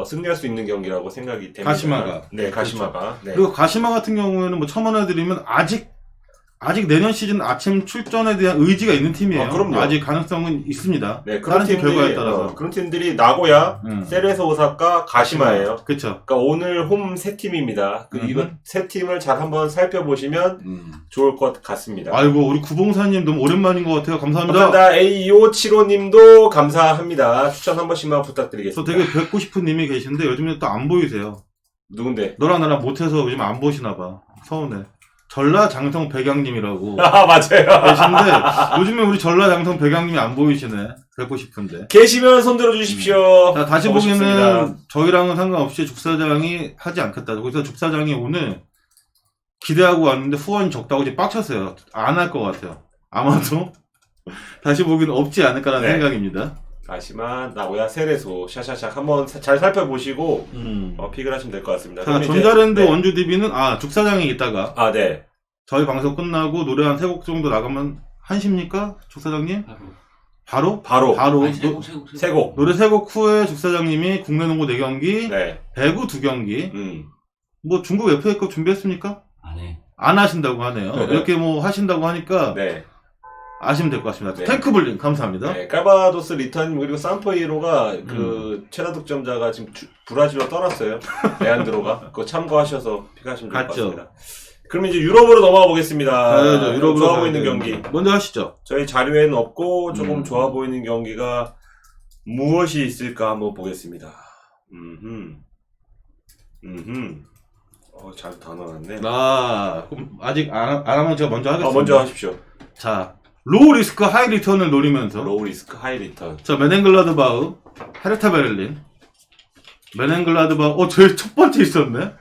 승리할 수 있는 경기라고 생각이 됩니다. 가시마가. 네, 가시마가. 네. 그리고 가시마 같은 경우에는 뭐 첨언해드리면 아직 내년 시즌 아침 출전에 대한 의지가 있는 팀이에요. 그럼요. 아직 가능성은 있습니다. 네, 그런 다른 팀 결과에 팀들이 따라서. 그런 팀들이 나고야, 세레소 오사카, 가시마예요. 그렇죠. 그러니까 오늘 홈 세 팀입니다. 이거 세 팀을 잘 한번 살펴보시면 좋을 것 같습니다. 아이고 우리 구봉사님 너무 오랜만인 것 같아요. 감사합니다. 감사합니다. A2575님도 감사합니다. 추천 한 번씩만 부탁드리겠습니다. 저 되게 뵙고 싶은 님이 계신데 요즘에 또 안 보이세요. 누군데? 너랑 나랑 못해서 요즘 안 보시나 봐. 서운해. 전라 장성 백양님이라고 아, 맞아요. 계신데 요즘에 우리 전라 장성 백양님이 안 보이시네. 뵙고 싶은데. 계시면 손 들어주십시오. 자, 다시 보고 보기에는 싶습니다. 저희랑은 상관없이 죽사장이 하지 않겠다. 그래서 죽사장이 오늘 기대하고 왔는데 후원이 적다고 이제 빡쳤어요. 안 할 것 같아요. 아마도 다시 보기는 없지 않을까라는 네. 생각입니다. 가시마, 나고야, 세레소, 샤샤샥 한번 잘 살펴보시고 픽을 하시면 될 것 같습니다. 자, 그럼 이제- 전자랜드 네. 원주 DB는 죽사장이 있다가 아, 네. 저희 방송 끝나고 노래 한 3곡 정도 나가면 한십니까? 죽사장님? 바로? 바로 아니, 노, 세 곡. 노래 3곡 후에 죽사장님이 국내 농구 4경기, 네. 배구 2경기, 뭐 중국 FA컵 준비했습니까? 안 해. 안 하신다고 하네요. 이렇게 뭐 하신다고 하니까 네. 아시면 될 것 같습니다. 네. 탱크블링 감사합니다. 네. 깔바도스 리턴 그리고 산포이로가 그 최다 득점자가 지금 브라질로 떠났어요. 레안드로가. 그거 참고하셔서 픽하시면 될 것 갔죠. 같습니다. 그럼 이제 유럽으로 넘어가 보겠습니다. 가야죠. 유럽으로 좋아 가야 보이는 되는데. 경기. 먼저 하시죠. 저희 자료에는 없고 조금 좋아 보이는 경기가 무엇이 있을까 한번 보겠습니다. 잘 다 넣어놨네. 그럼 아직 안 하면 제가 먼저 하겠습니다. 먼저 하십시오. 자, 로우 리스크 하이 리턴을 노리면서 로우 리스크 하이 리턴. 자, 메넨글라드바흐, 헤르타 베를린. 메넨글라드바흐, 저희 첫 번째 있었네.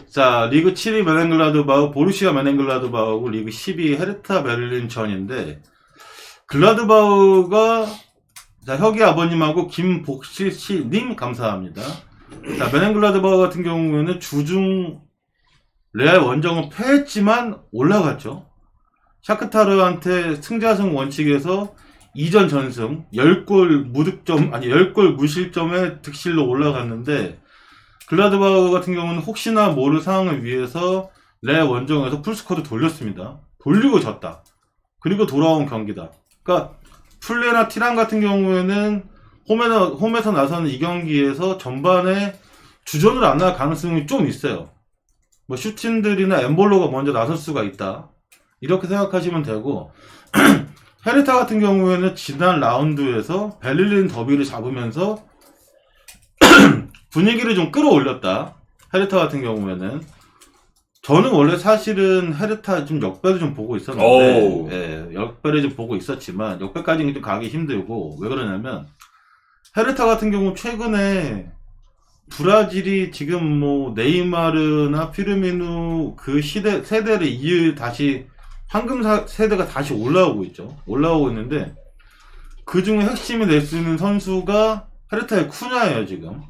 자, 리그 7위 메넨글라드바흐, 보루시아 메넨글라드바흐하고 리그 12위 헤르타 베를린 전인데, 글라드바흐가, 자, 혁이 아버님하고 김복실 씨님 감사합니다. 자, 메넨글라드바흐 같은 경우에는 주중 레알 원정은 패했지만 올라갔죠. 샤크타르한테 승자승 원칙에서 2전 전승, 10골 무득점, 10골 무실점의 득실로 올라갔는데, 글라드바흐 같은 경우는 혹시나 모를 상황을 위해서 레알 원정에서 풀스쿼드 돌렸습니다. 돌리고 졌다. 그리고 돌아온 경기다. 그러니까 플레나 티란 같은 경우에는 홈에서 나서는 이 경기에서 전반에 주전으로 안 나갈 가능성이 좀 있어요. 뭐 슈틴들이나 엠볼로가 먼저 나설 수가 있다. 이렇게 생각하시면 되고 헤르타 같은 경우에는 지난 라운드에서 베를린 더비를 잡으면서 분위기를 좀 끌어올렸다. 헤르타 같은 경우에는 저는 원래 사실은 헤르타 좀 역배를 좀 보고 있었는데 예, 역배를 좀 보고 있었지만 역배까지는 좀 가기 힘들고 왜 그러냐면 헤르타 같은 경우 최근에 브라질이 지금 뭐 네이마르나 피르미누 그 세대를 이을 다시 황금 세대가 다시 올라오고 있죠. 올라오고 있는데 그 중에 핵심이 될 수 있는 선수가 헤르타의 쿠냐예요 지금.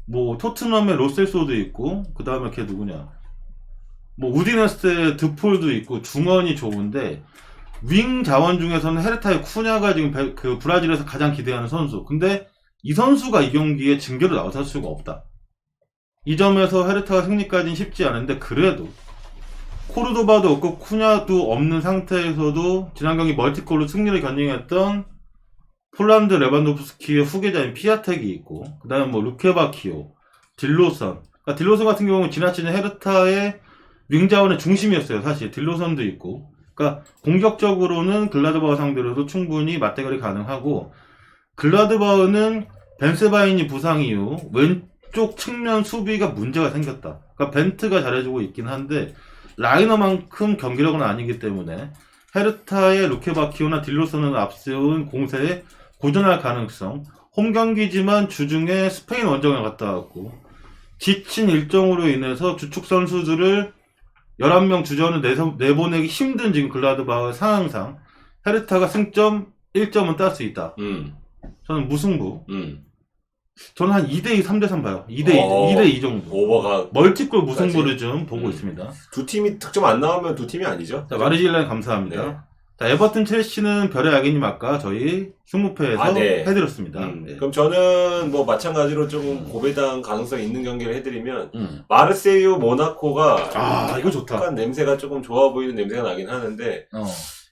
뭐 토트넘의 로셀소도 있고 그 다음에 걔 누구냐? 뭐 우디네스의 드폴도 있고 중원이 좋은데 윙 자원 중에서는 헤르타의 쿠냐가 지금 그 브라질에서 가장 기대하는 선수. 근데 이 선수가 이 경기에 징계로 나설 수가 없다. 이 점에서 헤르타가 승리까지는 쉽지 않은데 그래도 코르도바도 없고 쿠냐도 없는 상태에서도 지난 경기 멀티골로 승리를 견인했던 폴란드 레반도프스키의 후계자인 피아텍이 있고 그 다음에 뭐 루케바키오, 딜로선. 그러니까 딜로선 같은 경우는 지나치는 헤르타의 윙자원의 중심이었어요. 사실 딜로선도 있고. 그러니까 공격적으로는 글라드바흐 상대로도 충분히 맞대결이 가능하고 글라드바흐는 벤세바인이 부상 이후 왼쪽 측면 수비가 문제가 생겼다. 그러니까 벤트가 잘해주고 있긴 한데 라이너만큼 경기력은 아니기 때문에 헤르타의 루케바키오나 딜로선을 앞세운 공세에 고전할 가능성. 홈 경기지만 주중에 스페인 원정에 갔다 왔고 지친 일정으로 인해서 주축 선수들을 11명 주전을 내보내기 힘든 지금 글라드바흐 상황상 헤르타가 승점 1점은 딸 수 있다. 저는 무승부. 저는 한 2대2, 3대3 봐요. 2대2 정도. 오버가 멀티골 무승부를 좀 보고 있습니다. 두 팀이 득점 안 나오면 두 팀이 아니죠. 자, 마르질라님 감사합니다. 네. 자, 에버튼 첼시는 별의 악인님 아까 저희 승무패에서 네. 해드렸습니다. 네. 그럼 저는 뭐 마찬가지로 조금 고배당 가능성 있는 경기를 해드리면 음. 마르세유 모나코가 아, 이거 좋다. 약간 냄새가 조금 좋아 보이는 냄새가 나긴 하는데 어.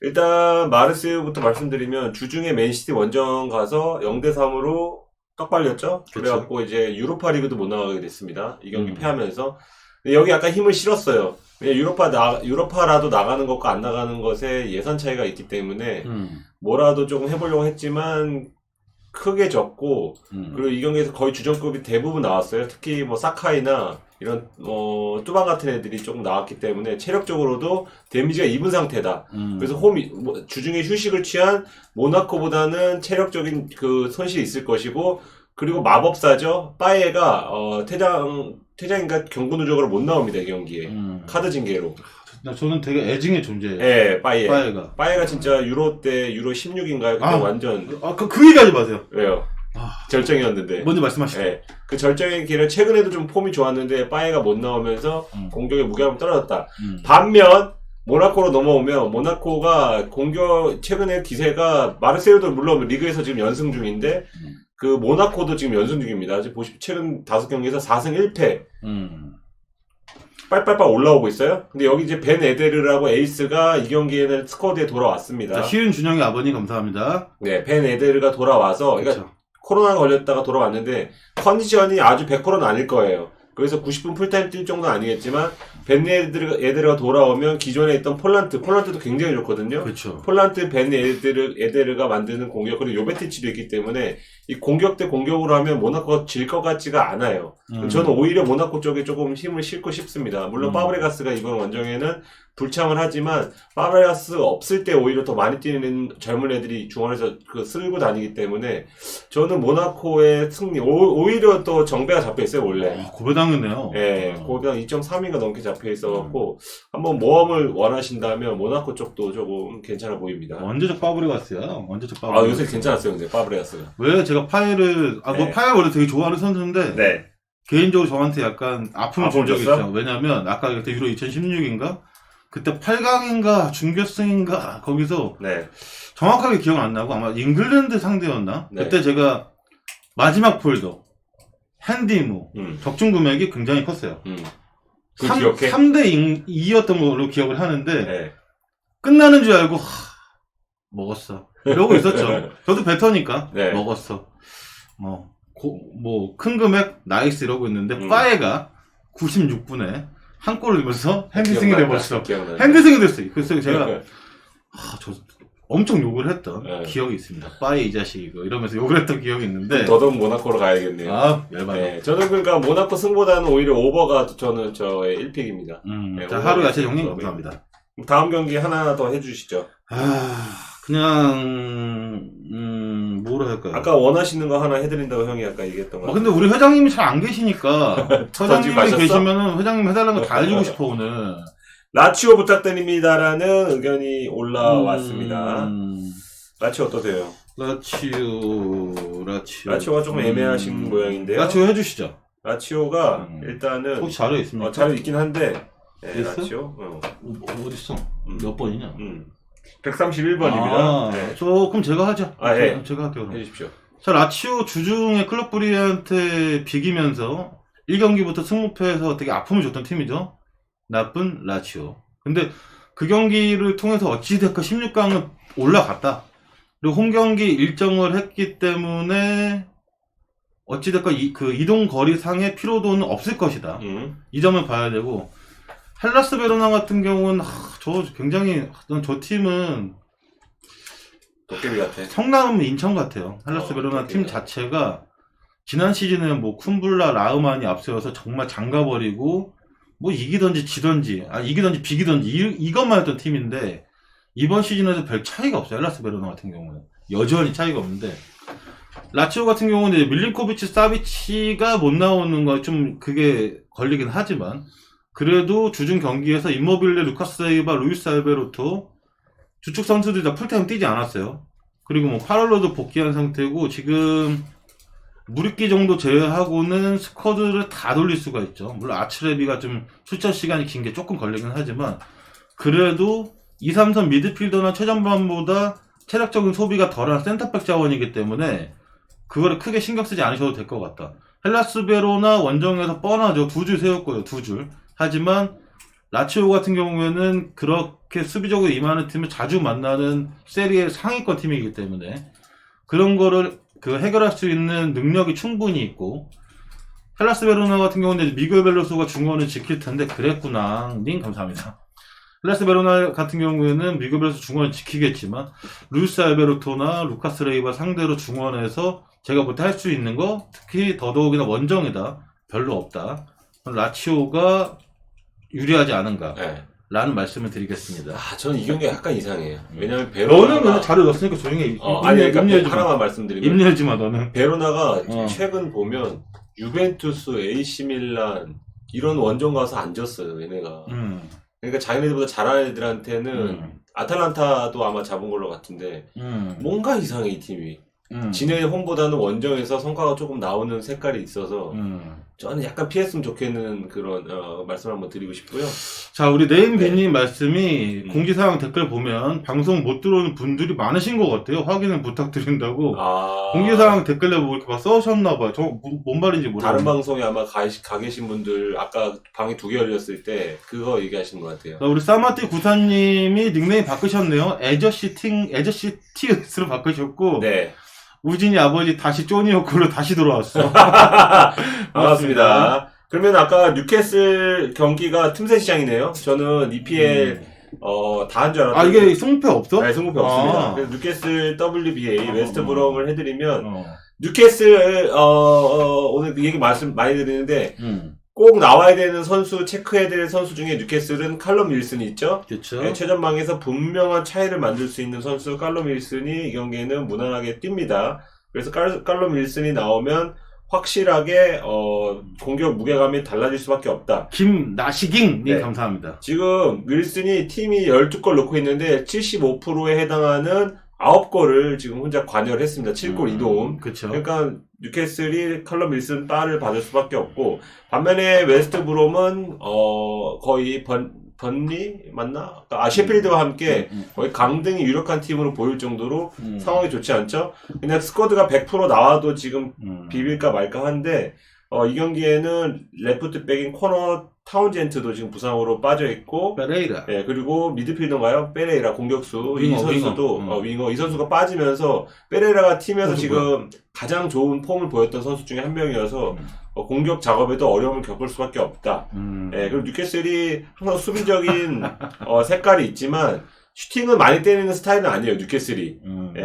일단 마르세유부터 말씀드리면 주중에 맨시티 원정 가서 0대3으로 떡발렸죠. 그쵸. 그래갖고 이제 유로파 리그도 못 나가게 됐습니다. 이 경기 패하면서. 근데 여기 약간 힘을 실었어요. 왜냐 유로파라도 나가는 것과 안 나가는 것에 예산 차이가 있기 때문에 뭐라도 조금 해보려고 했지만 크게 졌고 그리고 이 경기에서 거의 주전급이 대부분 나왔어요. 특히 뭐 사카이나 이런 뚜방 같은 애들이 조금 나왔기 때문에 체력적으로도 데미지가 입은 상태다. 그래서 주중에 휴식을 취한 모나코보다는 체력적인 그 손실이 있을 것이고 그리고 마법사죠. 빠에가 퇴장인가 경고 누적으로 못 나옵니다. 이 경기에 카드 징계로. 저는 되게 애증의 존재예요. 예, 빠에가. 빠에가 진짜 유로 때 유로 16인가요? 그때 완전 그 얘기하지 마세요. 왜요? 절정이었는데. 먼저 말씀하시죠. 예, 그 절정의 길을 최근에도 좀 폼이 좋았는데 빠에가 못 나오면서 공격의 무게감이 떨어졌다. 반면 모나코로 넘어오면 모나코가 최근에 기세가 마르세유도 물론 리그에서 지금 연승 중인데 그 모나코도 지금 연승 중입니다. 지금 보시면 최근 5경기에서 4승 1패. 빨빨빨 올라오고 있어요. 근데 여기 이제 벤 에데르라고 에이스가 이 경기에는 스쿼드에 돌아왔습니다. 자, 희윤 준영의 아버님 감사합니다. 네, 벤 에데르가 돌아와서 그러니까 코로나 걸렸다가 돌아왔는데 컨디션이 아주 100%는 아닐 거예요. 그래서 90분 풀타임 뛸 정도는 아니겠지만 벤 에데르가 돌아오면 기존에 있던 폴란트도 굉장히 좋거든요. 그렇죠. 폴란트 벤 에데르가 만드는 공격 그리고 요베티치도 있기 때문에 이 공격 대 공격으로 하면 모나코가 질 것 같지가 않아요. 저는 오히려 모나코 쪽에 조금 힘을 싣고 싶습니다. 물론 파브레가스가 이번 원정에는 불참을 하지만 파브레가스 없을 때 오히려 더 많이 뛰는 젊은 애들이 중원에서 쓸고 다니기 때문에 저는 모나코의 승리 오히려 또 정배가 잡혀 있어요 원래. 고배당이네요. 예, 고배당 2.3인가 넘게 잡혀 있어갖고 한번 모험을 원하신다면 모나코 쪽도 조금 괜찮아 보입니다. 언제적 파브레가스야? 언제적 파브레가스. 요새 괜찮았어요 근데 파브레가스가. 왜 제가 파에를 뭐 파에 원래 되게 좋아하는 선수인데 네. 개인적으로 저한테 약간 아픔을 준 적이 줬어요? 있어요. 왜냐면 아까 그때 유로 2016인가 그때 8강인가 준결승인가 거기서 네. 정확하게 기억 안 나고 아마 잉글랜드 상대였나? 네. 그때 제가 마지막 폴더 핸디무 적중 금액이 굉장히 컸어요. 그 기억해? 3대 2였던 걸로 기억을 하는데 네. 끝나는 줄 알고 먹었어 이러고 있었죠. 저도 베터니까 네. 먹었어. 큰 금액 나이스 이러고 있는데 파에가 96분에 한 골을 넣으면서 핸드승이 돼버렸어. 기억나. 핸드승이 됐어요. 그래서 제가 저 엄청 욕을 했던 기억이 있습니다. 빠이 이 자식 이거 이러면서 욕을 했던 기억이 있는데 더더욱 모나코로 가야겠네요. 아 열받아. 네, 저는 그러니까 모나코 승보다는 오히려 오버가 저는 저의 1픽입니다. 네, 자 하루 야채 형님 오버. 감사합니다. 다음 경기 하나 더 해주시죠. 그냥 뭐라 할까요? 아까 원하시는 거 하나 해드린다고 형이 아까 얘기했던 거. 근데 우리 회장님이 잘 안 계시니까 회장님이 마셨어? 계시면은 회장님 해달라는 거 다 해주고 싶어 오늘. 라치오 부탁드립니다라는 의견이 올라왔습니다. 라치오 어떠세요? 라치오가 조금 애매하신 모양인데요. 라치오 해주시죠. 라치오가 일단은 혹시 자료 있습니까? 자료 있긴 한데 있어? 라치오 어딨어? 몇 번이냐? 131번입니다. 네. 그럼 제가 하죠. 예. 제가 할게요. 그럼. 해주십시오. 자, 라치오 주중에 클럽 브리한테 비기면서 1경기부터 승무패에서 되게 아픔을 줬던 팀이죠. 나쁜 라치오. 근데 그 경기를 통해서 어찌됐건 16강은 올라갔다. 그리고 홈경기 일정을 했기 때문에 어찌됐건 그 이동 거리상의 피로도는 없을 것이다. 이 점을 봐야 되고, 헬라스 베로나 같은 경우는 저 굉장히 저 팀은 도깨비 같아. 성남 인천 같아요. 헬라스 베로나 팀 자체가 지난 시즌에 뭐 쿰블라 라흐만이 앞세워서 정말 장가버리고 뭐 이기던지 지던지 이기던지 비기던지 이것만 했던 팀인데 이번 시즌에도 별 차이가 없어요. 헬라스 베로나 같은 경우는 여전히 차이가 없는데, 라치오 같은 경우는 이제 밀린코비치 사비치가 못 나오는 거 좀 그게 걸리긴 하지만 그래도 주중 경기에서 임모빌레, 루카스 세이바, 루이스 알베로토 주축 선수들이 다 풀타임 뛰지 않았어요. 그리고 뭐 파랄로도 복귀한 상태고 지금 무리끼 정도 제외하고는 스쿼드를 다 돌릴 수가 있죠. 물론 아츠레비가 좀 출전 시간이 긴 게 조금 걸리긴 하지만 그래도 2, 3선 미드필더나 최전방보다 체력적인 소비가 덜한 센터백 자원이기 때문에 그거를 크게 신경 쓰지 않으셔도 될 것 같다. 헬라스 베로나 원정에서 뻔하죠. 2줄 세웠고요. 2줄. 하지만 라치오 같은 경우에는 그렇게 수비적으로 임하는 팀을 자주 만나는 세리의 상위권 팀이기 때문에 그런 거를 해결할 수 있는 능력이 충분히 있고, 헬라스 베로나 같은 경우는 미겔 벨로소가 중원을 지킬 텐데 그랬구나. 님 감사합니다. 헬라스 베로나 같은 경우에는 미겔 벨로소 중원을 지키겠지만 루이스 알베르토나 루카스 레이바 상대로 중원에서 제가 볼 때 할 수 있는 거 특히 더더욱이나 원정이다. 별로 없다. 라치오가 유리하지 않은가 라는 말씀을 드리겠습니다. 저는 이 경기가 약간 이상해요. 왜냐면 너는 베로나가 그냥 자료 넣었으니까 조용히 해. 아니 그러니까 입 하나만 말씀드리면 입 열지 마 너는. 베로나가 최근 보면 유벤투스, AC 밀란 이런 원정 가서 안 졌어요. 얘네가. 그러니까 자기네들보다 잘하는 애들한테는 아탈란타도 아마 잡은 걸로 같은데 뭔가 이상해 이 팀이. 지네 홈보다는 원정에서 성과가 조금 나오는 색깔이 있어서 저는 약간 피했으면 좋겠는 그런 말씀을 한번 드리고 싶고요. 자, 우리 네임비님 말씀이 공지사항 댓글 보면 방송 못 들어오는 분들이 많으신 것 같아요. 확인을 부탁드린다고. 공지사항 댓글에 뭐 이렇게 막 써셨나봐요. 저 뭔 말인지 모르겠어요. 다른 방송에 아마 가 계신 분들 아까 방이 2개 열렸을 때 그거 얘기하시는 것 같아요. 우리 사마티 구사님이 닉네임 바꾸셨네요. 에저시티스로 바꾸셨고. 네. 우진이 아버지 다시 쪼니오콜로 다시 돌아왔어. 반갑습니다. 그러면 아까 뉴캐슬 경기가 틈새 시장이네요. 저는 EPL 다 한 줄 알았는데. 이게 승패 없어? 네, 승부패 없습니다. 그래서 뉴캐슬 WBA 웨스트 브롬을 해드리면 뉴캐슬 오늘 그 얘기 말씀 많이 드리는데 꼭 나와야 되는 선수, 체크해야 될 선수 중에 뉴캐슬은 칼럼 윌슨이 있죠. 그렇죠. 네, 최전방에서 분명한 차이를 만들 수 있는 선수 칼럼 윌슨이 이 경기에는 무난하게 뜁니다. 그래서 칼럼 윌슨이 나오면 확실하게 공격 무게감이 달라질 수밖에 없다. 김나시깅님 네. 감사합니다. 지금 윌슨이 팀이 12골 넣고 있는데 75%에 해당하는 9골을 지금 혼자 관여를 했습니다. 7골 2도움. 그렇죠. 그러니까 뉴캐슬이 칼럼 윌슨 빠를 받을 수밖에 없고, 반면에 웨스트 브롬은 거의 번리 맞나? 셰필드와 함께 거의 강등이 유력한 팀으로 보일 정도로 상황이 좋지 않죠. 그냥 스쿼드가 100% 나와도 지금 비빌까 말까 한데 이 경기에는 레프트 백인 코너 타운젠트도 지금 부상으로 빠져 있고, 페레이라. 예, 그리고 미드필더인가요? 페레이라 공격수 이 선수도 윙어 이 선수가 빠지면서 페레이라가 팀에서 지금 가장 좋은 폼을 보였던 선수 중에 한 명이어서 공격 작업에도 어려움을 겪을 수밖에 없다. 그리고 뉴캐슬이 항상 수비적인 색깔이 있지만 슈팅은 많이 때리는 스타일은 아니에요, 뉴캐슬이.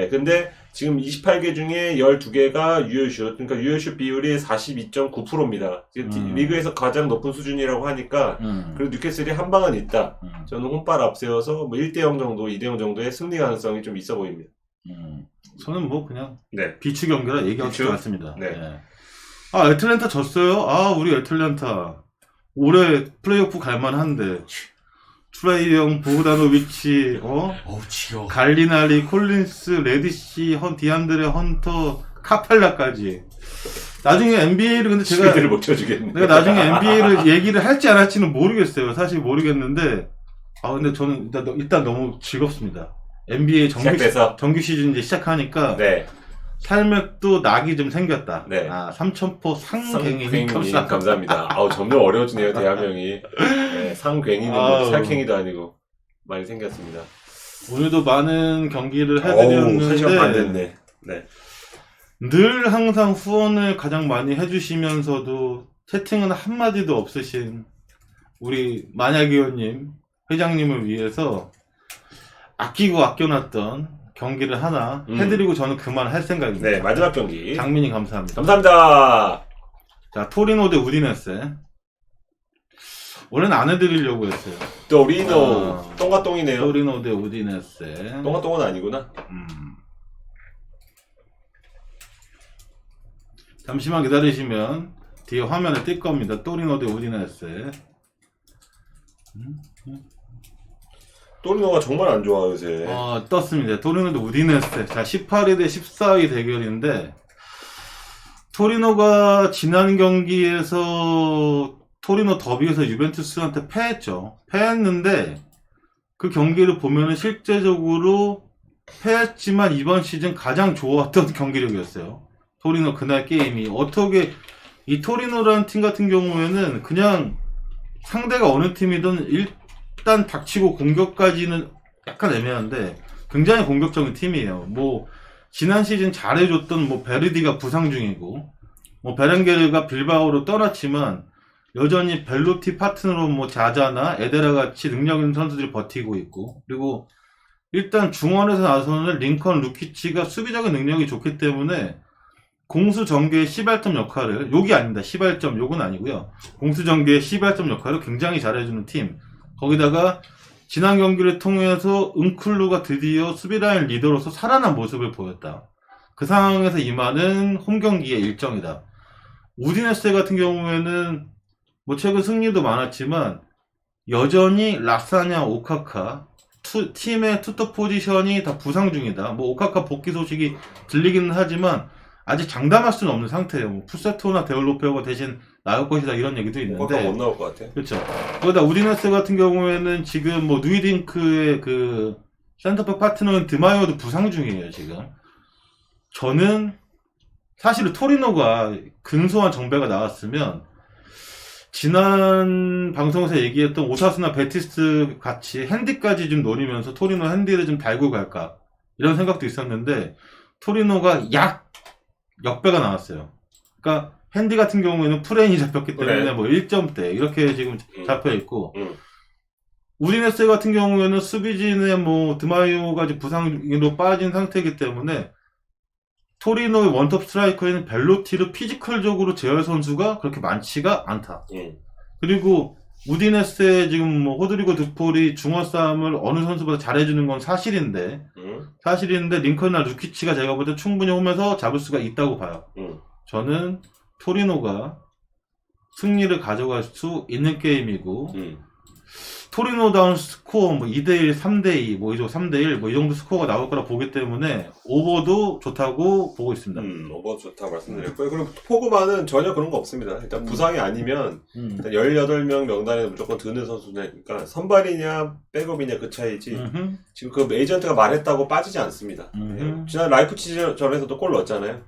근데 지금 28개 중에 12개가 유효슛, 그러니까 유효슛 비율이 42.9%입니다. 리그에서 가장 높은 수준이라고 하니까, 그리고 뉴캐슬이 한 방은 있다. 저는 홈발 앞세워서 뭐 1대0 정도, 2대0 정도의 승리 가능성이 좀 있어 보입니다. 저는 뭐 그냥 네. 비추 경기라 얘기하지 않습니다. 네. 아, 애틀랜타 졌어요? 아, 우리 애틀랜타. 올해 플레이오프 갈만한데. 트레이영, 보그다노비치, 어우, 지겨워. 갈리나리, 콜린스, 레디시, 디안드레, 헌터, 카펠라까지. 나중에 NBA를 근데 제가 수비들을 못 쳐주겠네. 내가 나중에 NBA를 얘기를 할지 안 할지는 모르겠어요. 사실 모르겠는데. 아, 근데 저는 일단 너무 즐겁습니다. NBA 정규 시즌 이제 시작하니까. 네. 삶에도 낙이 좀 생겼다. 네. 아, 삼천포 상괭이님 감사합니다. 아우, 점점 어려워지네요, 대화명이. 네, 상괭이는 뭐 살쾡이도 아니고 많이 생겼습니다. 오늘도 많은 경기를 어우, 1시간 반 해드렸는데 됐네. 네. 늘 항상 후원을 가장 많이 해주시면서도 채팅은 한마디도 없으신 우리 만약위원님, 회장님을 위해서 아끼고 아껴놨던 경기를 하나 해드리고 저는 그만 할 생각입니다. 네, 마지막 경기. 장민이 감사합니다. 감사합니다. 자, 토리노 대 우디네세. 원래는 안 해드리려고 했어요. 토리노. 똥과 똥이네요. 토리노 대 우디네세. 똥과 똥은 아니구나. 잠시만 기다리시면 뒤에 화면에 뜰 겁니다. 토리노 대 우디네세. 토리노가 정말 안 좋아, 요새. 떴습니다. 토리노 대 우디네세. 자, 18위 대 14위 대결인데, 토리노가 지난 경기에서 토리노 더비에서 유벤투스한테 패했죠. 패했는데, 그 경기를 보면은 실제적으로 패했지만 이번 시즌 가장 좋았던 경기력이었어요. 토리노 그날 게임이. 어떻게, 이 토리노라는 팀 같은 경우에는 그냥 상대가 어느 팀이든 일단 닥치고 공격까지는 약간 애매한데 굉장히 공격적인 팀이에요. 뭐 지난 시즌 잘해줬던 뭐 베르디가 부상 중이고 뭐 베렌게르가 빌바오로 떠났지만 여전히 벨로티 파트너로 뭐 자자나 에데라 같이 능력 있는 선수들이 버티고 있고, 그리고 일단 중원에서 나서는 링컨 루키치가 수비적인 능력이 좋기 때문에 공수 전개의 시발점 역할을, 욕이 아닙니다. 시발점 욕은 아니고요. 공수 전개의 시발점 역할을 굉장히 잘해주는 팀. 거기다가 지난 경기를 통해서 은클루가 드디어 수비라인 리더로서 살아난 모습을 보였다. 그 상황에서 임하는 홈경기의 일정이다. 우디네세 같은 경우에는 뭐 최근 승리도 많았지만 여전히 라사냐, 오카카 팀의 투톱 포지션이 다 부상 중이다. 뭐 오카카 복귀 소식이 들리기는 하지만 아직 장담할 수는 없는 상태예요. 뭐 푸세토나 데올로페오가 대신 나올 것이다 이런 얘기도 있는데. 오카카 못 나올 것 같아. 그렇죠. 거기다 우디네세 같은 경우에는 지금 뭐 누이딩크의 그 센터백 파트너인 드마이어도 부상 중이에요 지금. 저는 사실 토리노가 근소한 정배가 나왔으면 지난 방송에서 얘기했던 오사스나 베티스 같이 핸디까지 좀 노리면서 토리노 핸디를 좀 달고 갈까 이런 생각도 있었는데 토리노가 약 역배가 나왔어요. 그러니까 핸디 같은 경우에는 프레인이 잡혔기 때문에 그래. 뭐 1점대 이렇게 지금 잡혀 있고 우디네세 같은 경우에는 수비진의 뭐 드마이오가 부상으로 빠진 상태이기 때문에 토리노의 원톱 스트라이커에는 벨로티를 피지컬적으로 제어할 선수가 그렇게 많지가 않다. 그리고 우디네스의 지금 뭐 호드리고 드폴이 중원 싸움을 어느 선수보다 잘해주는 건 사실인데 링컨이나 루키치가 제가 볼 때 충분히 홈에서 잡을 수가 있다고 봐요. 저는 토리노가 승리를 가져갈 수 있는 게임이고 토리노다운 스코어 뭐 2대1, 3대2, 뭐 3대1 뭐 이 정도 스코어가 나올 거라 보기 때문에 오버도 좋다고 보고 있습니다. 오버 좋다고 말씀드렸고요. 그리고 포그바는 전혀 그런 거 없습니다. 일단 부상이 아니면 일단 18명 명단에 무조건 드는 선수니까 선발이냐 백업이냐 그 차이지 지금 그 에이전트가 말했다고 빠지지 않습니다. 지난 라이프치전에서도 골 넣었잖아요.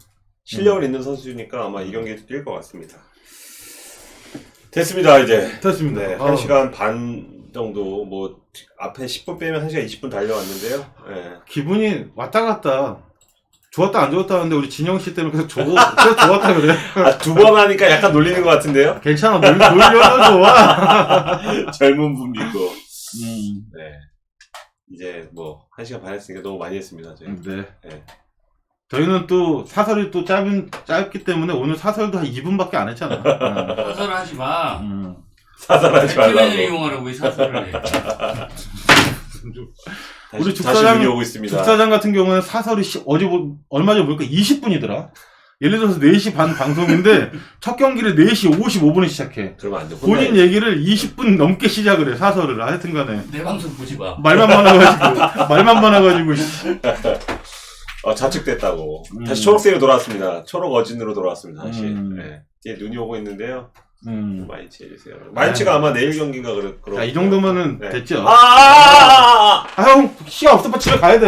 실력은 있는 선수니까 아마 이 경기에도 뛸 것 같습니다. 됐습니다. 이제 됐습니다. 네, 1시간 반 정도 뭐 앞에 10분 빼면 1시간 20분 달려왔는데요. 네. 기분이 왔다 갔다. 좋았다 안 좋았다 하는데 우리 진영 씨 때문에 계속 그래서 좋았다 그래. 아, 두 번 하니까 약간 놀리는 것 같은데요? 괜찮아. 놀려도 좋아. 젊은 분이고. 음. 네. 이제 뭐, 1시간 반 했으니까 너무 많이 했습니다, 저희. 네. 네. 저희는 또 사설이 또 짧기 때문에 오늘 사설도 한 2분밖에 안 했잖아. 사설을 하지 마. 사살하지 TV를 말라고. 이용하라고 왜 사설을 해? 우리 다시 죽사장- 눈이 오고 있습니다. 죽사장 같은 경우는 사설이 얼마 전에 보니까 20분이더라. 예를 들어서 4시 반 방송인데 첫 경기를 4시 55분에 시작해. 그러면 안 돼. 본인 얘기를 20분 넘게 시작을 해. 사설을 하여튼 간에 내 방송 보지 마. 말만 많아가지고 씨. 자축됐다고. 다시 초록색으로 돌아왔습니다. 초록 어진으로 돌아왔습니다, 다시. 음. 네. 뒤에 눈이 오고 있는데요. 음. 많이 치해주세요. 마이치가 아마 내일 경기인가 그럴 자, 이 정도면은 네. 됐죠. 아, 형 시간 없어. 빨리 집에 가야 돼.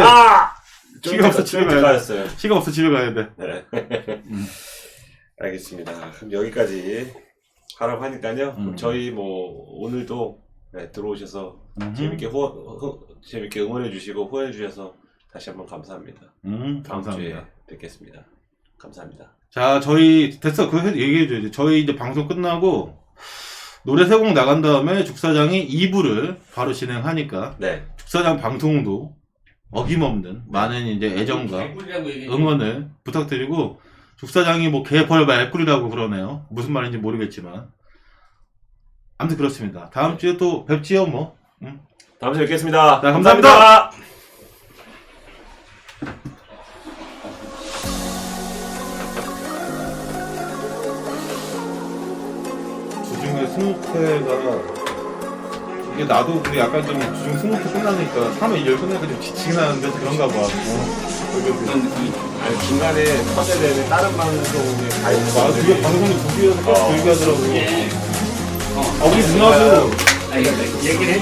시간 없어. 집에 가야 돼. 가였어요. 시간 없어. 집에 가야 돼. 네. 알겠습니다. 그럼 여기까지 하라고 하니까요. 그럼 저희 뭐 오늘도 네, 들어오셔서 재밌게 재밌게 응원해 주시고 후원해 주셔서 다시 한번 감사합니다. 다음 감사합니다. 주에 뵙겠습니다. 감사합니다. 자, 저희 됐어. 그거 얘기해줘야지. 저희 이제 방송 끝나고 노래 3곡 나간 다음에 죽사장이 2부를 바로 진행하니까 네. 죽사장 방송도 어김없는 많은 이제 애정과 개꿀이라고 얘기해. 응원을 부탁드리고 죽사장이 뭐 개벌 말꿀이라고 그러네요. 무슨 말인지 모르겠지만 아무튼 그렇습니다. 다음 주에 또 뵙지요 뭐. 다음 주에 뵙겠습니다. 네, 감사합니다. 주중에 스무패가 이게 나도 근데 약간 좀 주중 스무패 끝나니까 3회 1열 끝나니까 좀 지치긴 하는데 그런가 봐. 그런 느낌이 아니, 중간에 터져야 다른 방송에 가 있는 아, 그게 방송이 두 개여서 계속 얘기하더라고. 예. 우리 누나도 얘기를 해줄게.